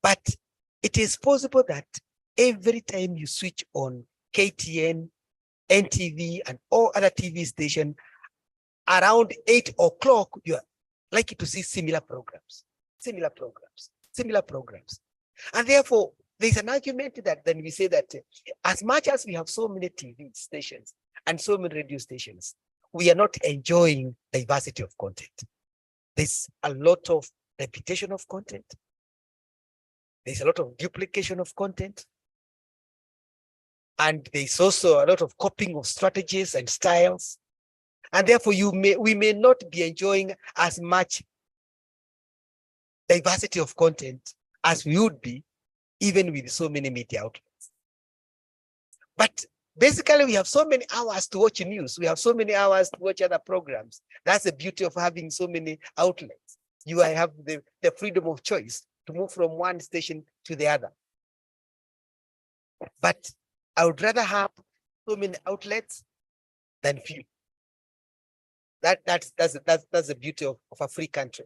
Speaker 10: but it is possible that every time you switch on KTN, NTV, and all other TV stations, around 8 o'clock, you're likely to see similar programs. And therefore, there's an argument that then we say that as much as we have so many TV stations and so many radio stations, we are not enjoying diversity of content. There's a lot of repetition of content. There's a lot of duplication of content. And there's also a lot of copying of strategies and styles. And therefore, we may not be enjoying as much diversity of content as we would be, even with so many media outlets. But basically, we have so many hours to watch news. We have so many hours to watch other programs. That's the beauty of having so many outlets. You have the freedom of choice to move from one station to the other. But I would rather have so many outlets than few. That's the beauty of a free country.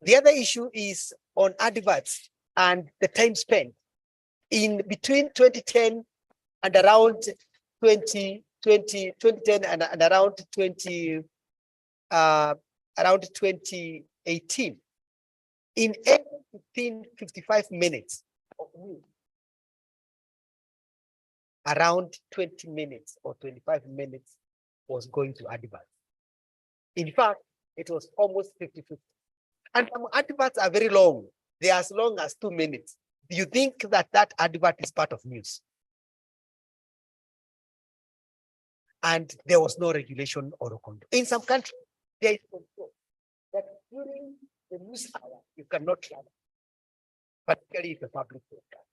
Speaker 10: The other issue is on adverts and the time spent. In between 2010 and around 2010 and around 2018, in every 55 minutes of news, around 20 minutes or 25 minutes was going to adverts. In fact, it was almost 50-50. And some adverts are very long. They are as long as 2 minutes. Do you think that that advert is part of news? And there was no regulation or control. In some countries, there is control that during the news hour, you cannot travel, particularly if a public broadcast.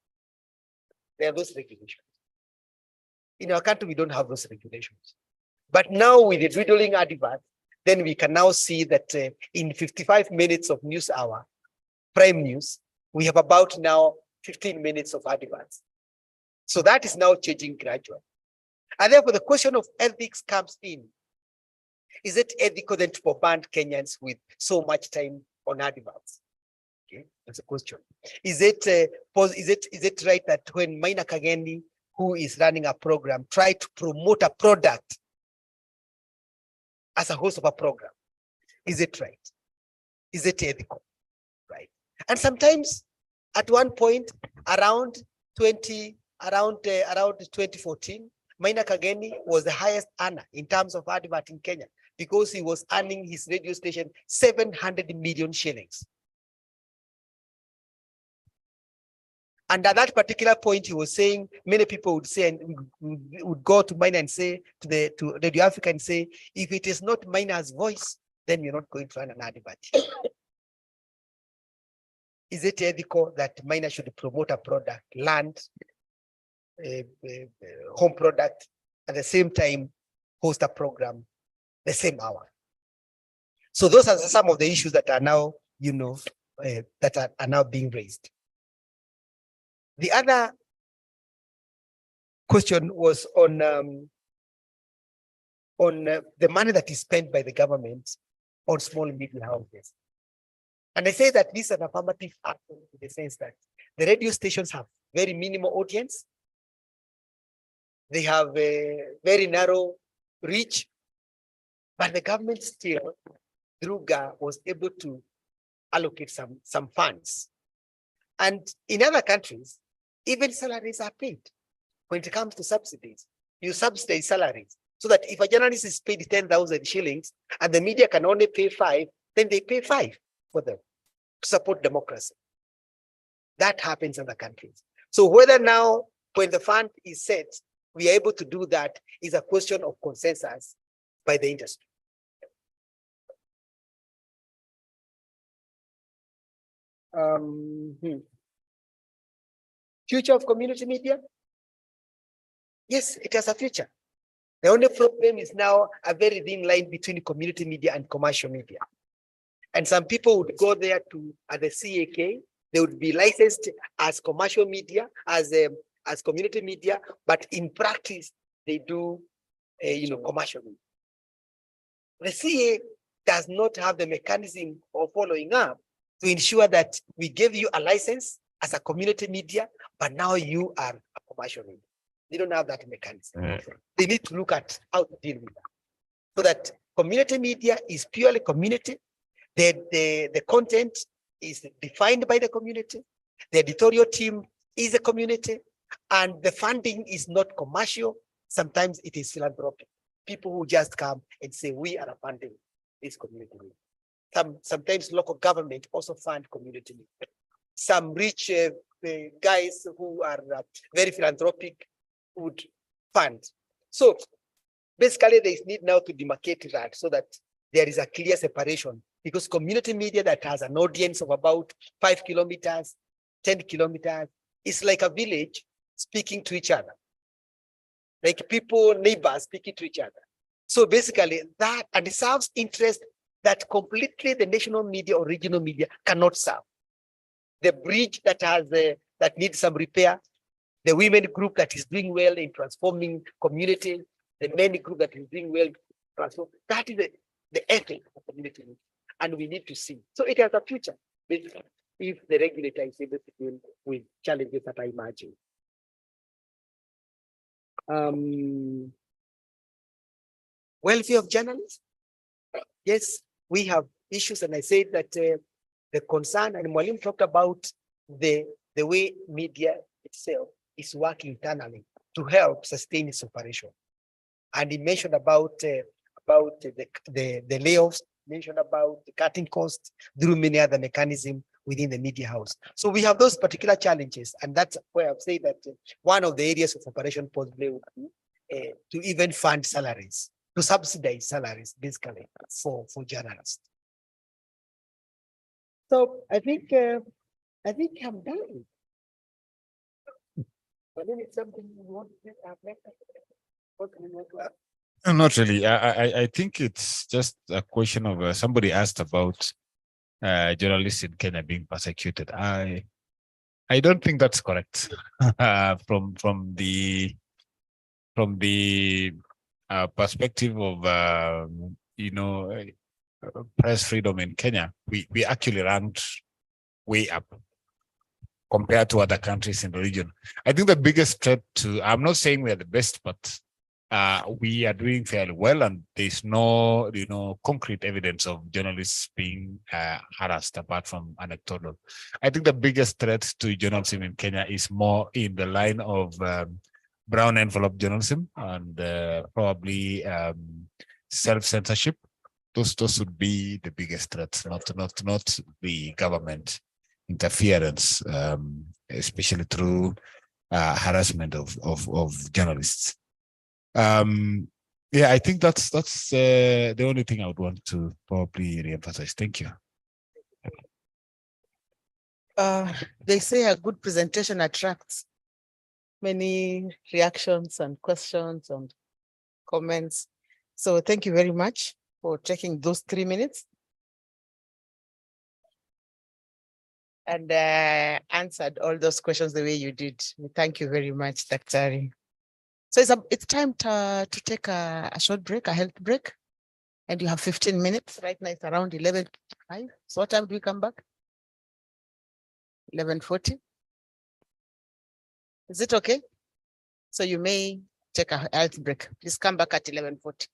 Speaker 10: There are those regulations. In our country, we don't have those regulations. But now with the dwindling advert, then we can now see that in 55 minutes of news hour, prime news, we have about now 15 minutes of adverts. So that is now changing gradually. And therefore the question of ethics comes in. Is it ethical then to bombard Kenyans with so much time on adverts? Okay, that's a question. Is it right that when Maina Kageni, who is running a program, try to promote a product as a host of a program, is it right? Is it ethical? Right. And sometimes at one point around 2014, Maina Kageni was the highest earner in terms of advert in Kenya because he was earning his radio station 700 million shillings. And at that particular point, he was saying, many people would say, and would go to Maina and say, to Radio Africa and say, if it is not Maina's voice, then you're not going to run an advert. Is it ethical that Maina should promote a product, land, home product, at the same time host a program the same hour? So those are some of the issues that are now, that are now being raised. The other question was on the money that is spent by the government on small media houses. And I say that this is an affirmative action in the sense that the radio stations have very minimal audience. They have a very narrow reach, but the government still, through GA, was able to allocate some funds. And in other countries, even salaries are paid. When it comes to subsidies, you subsidize salaries. So that if a journalist is paid 10,000 shillings and the media can only pay 5, then they pay 5 for them to support democracy. That happens in the countries. So whether now, when the fund is set, we are able to do that is a question of consensus by the industry. Future of community media? Yes, it has a future. The only problem is now a very thin line between community media and commercial media. And some people would go there at the CAK, they would be licensed as commercial media, as as community media, but in practice, they do, commercial media. The CA does not have the mechanism of following up to ensure that we gave you a license as a community media, but now you are a commercial media. They don't have that mechanism. They need to look at how to deal with that. So that community media is purely community. The content is defined by the community. The editorial team is a community, and the funding is not commercial. Sometimes it is philanthropic. People who just come and say, we are funding this community. Sometimes local government also fund community. Some rich guys who are very philanthropic would fund. So basically, there is need now to demarcate that so that there is a clear separation, because community media that has an audience of about 5 kilometers, 10 kilometers, is like a village speaking to each other. Like people, neighbors speaking to each other. So basically that, and it serves interest that completely the national media or regional media cannot serve. The bridge that has that needs some repair, the women group that is doing well in transforming community, the men group that is doing well transform. That is the ethic of community media, and we need to see. So it has a future, basically, if the regulator is able to deal with challenges that I imagine. Welfare of journalists. Yes, we have issues, and I said that the concern, and Mwalimu talked about the way media itself is working internally to help sustain its operation. And he mentioned about the layoffs, mentioned about the cutting costs through many other mechanisms within the media house. So we have those particular challenges, and that's where I've said that one of the areas of operation possibly would be to even fund salaries, to subsidize salaries, basically, for journalists. So I think I'm done. But then it's something you want to
Speaker 4: Not really. I think it's just a question of somebody asked about journalists in Kenya being persecuted. I don't think that's correct. From the perspective of press freedom in Kenya, we actually ranked way up compared to other countries in the region. I think the biggest threat to, I'm not saying we are the best, but we are doing fairly well, and there's no, concrete evidence of journalists being harassed apart from anecdotal. I think the biggest threat to journalism in Kenya is more in the line of brown envelope journalism and probably self-censorship. Those would be the biggest threats, not the government interference, especially through harassment of journalists. Yeah, I think that's the only thing I would want to probably reemphasize. Thank you.
Speaker 3: They say a good presentation attracts many reactions and questions and comments. So thank you very much for taking those 3 minutes and answered all those questions the way you did. Thank you very much, Daktari. So it's time to take a short break, a health break. And you have 15 minutes. Right now it's around 11:05. So what time do we come back? 11:40. Is it okay? So you may take a health break. Please come back at 11:40.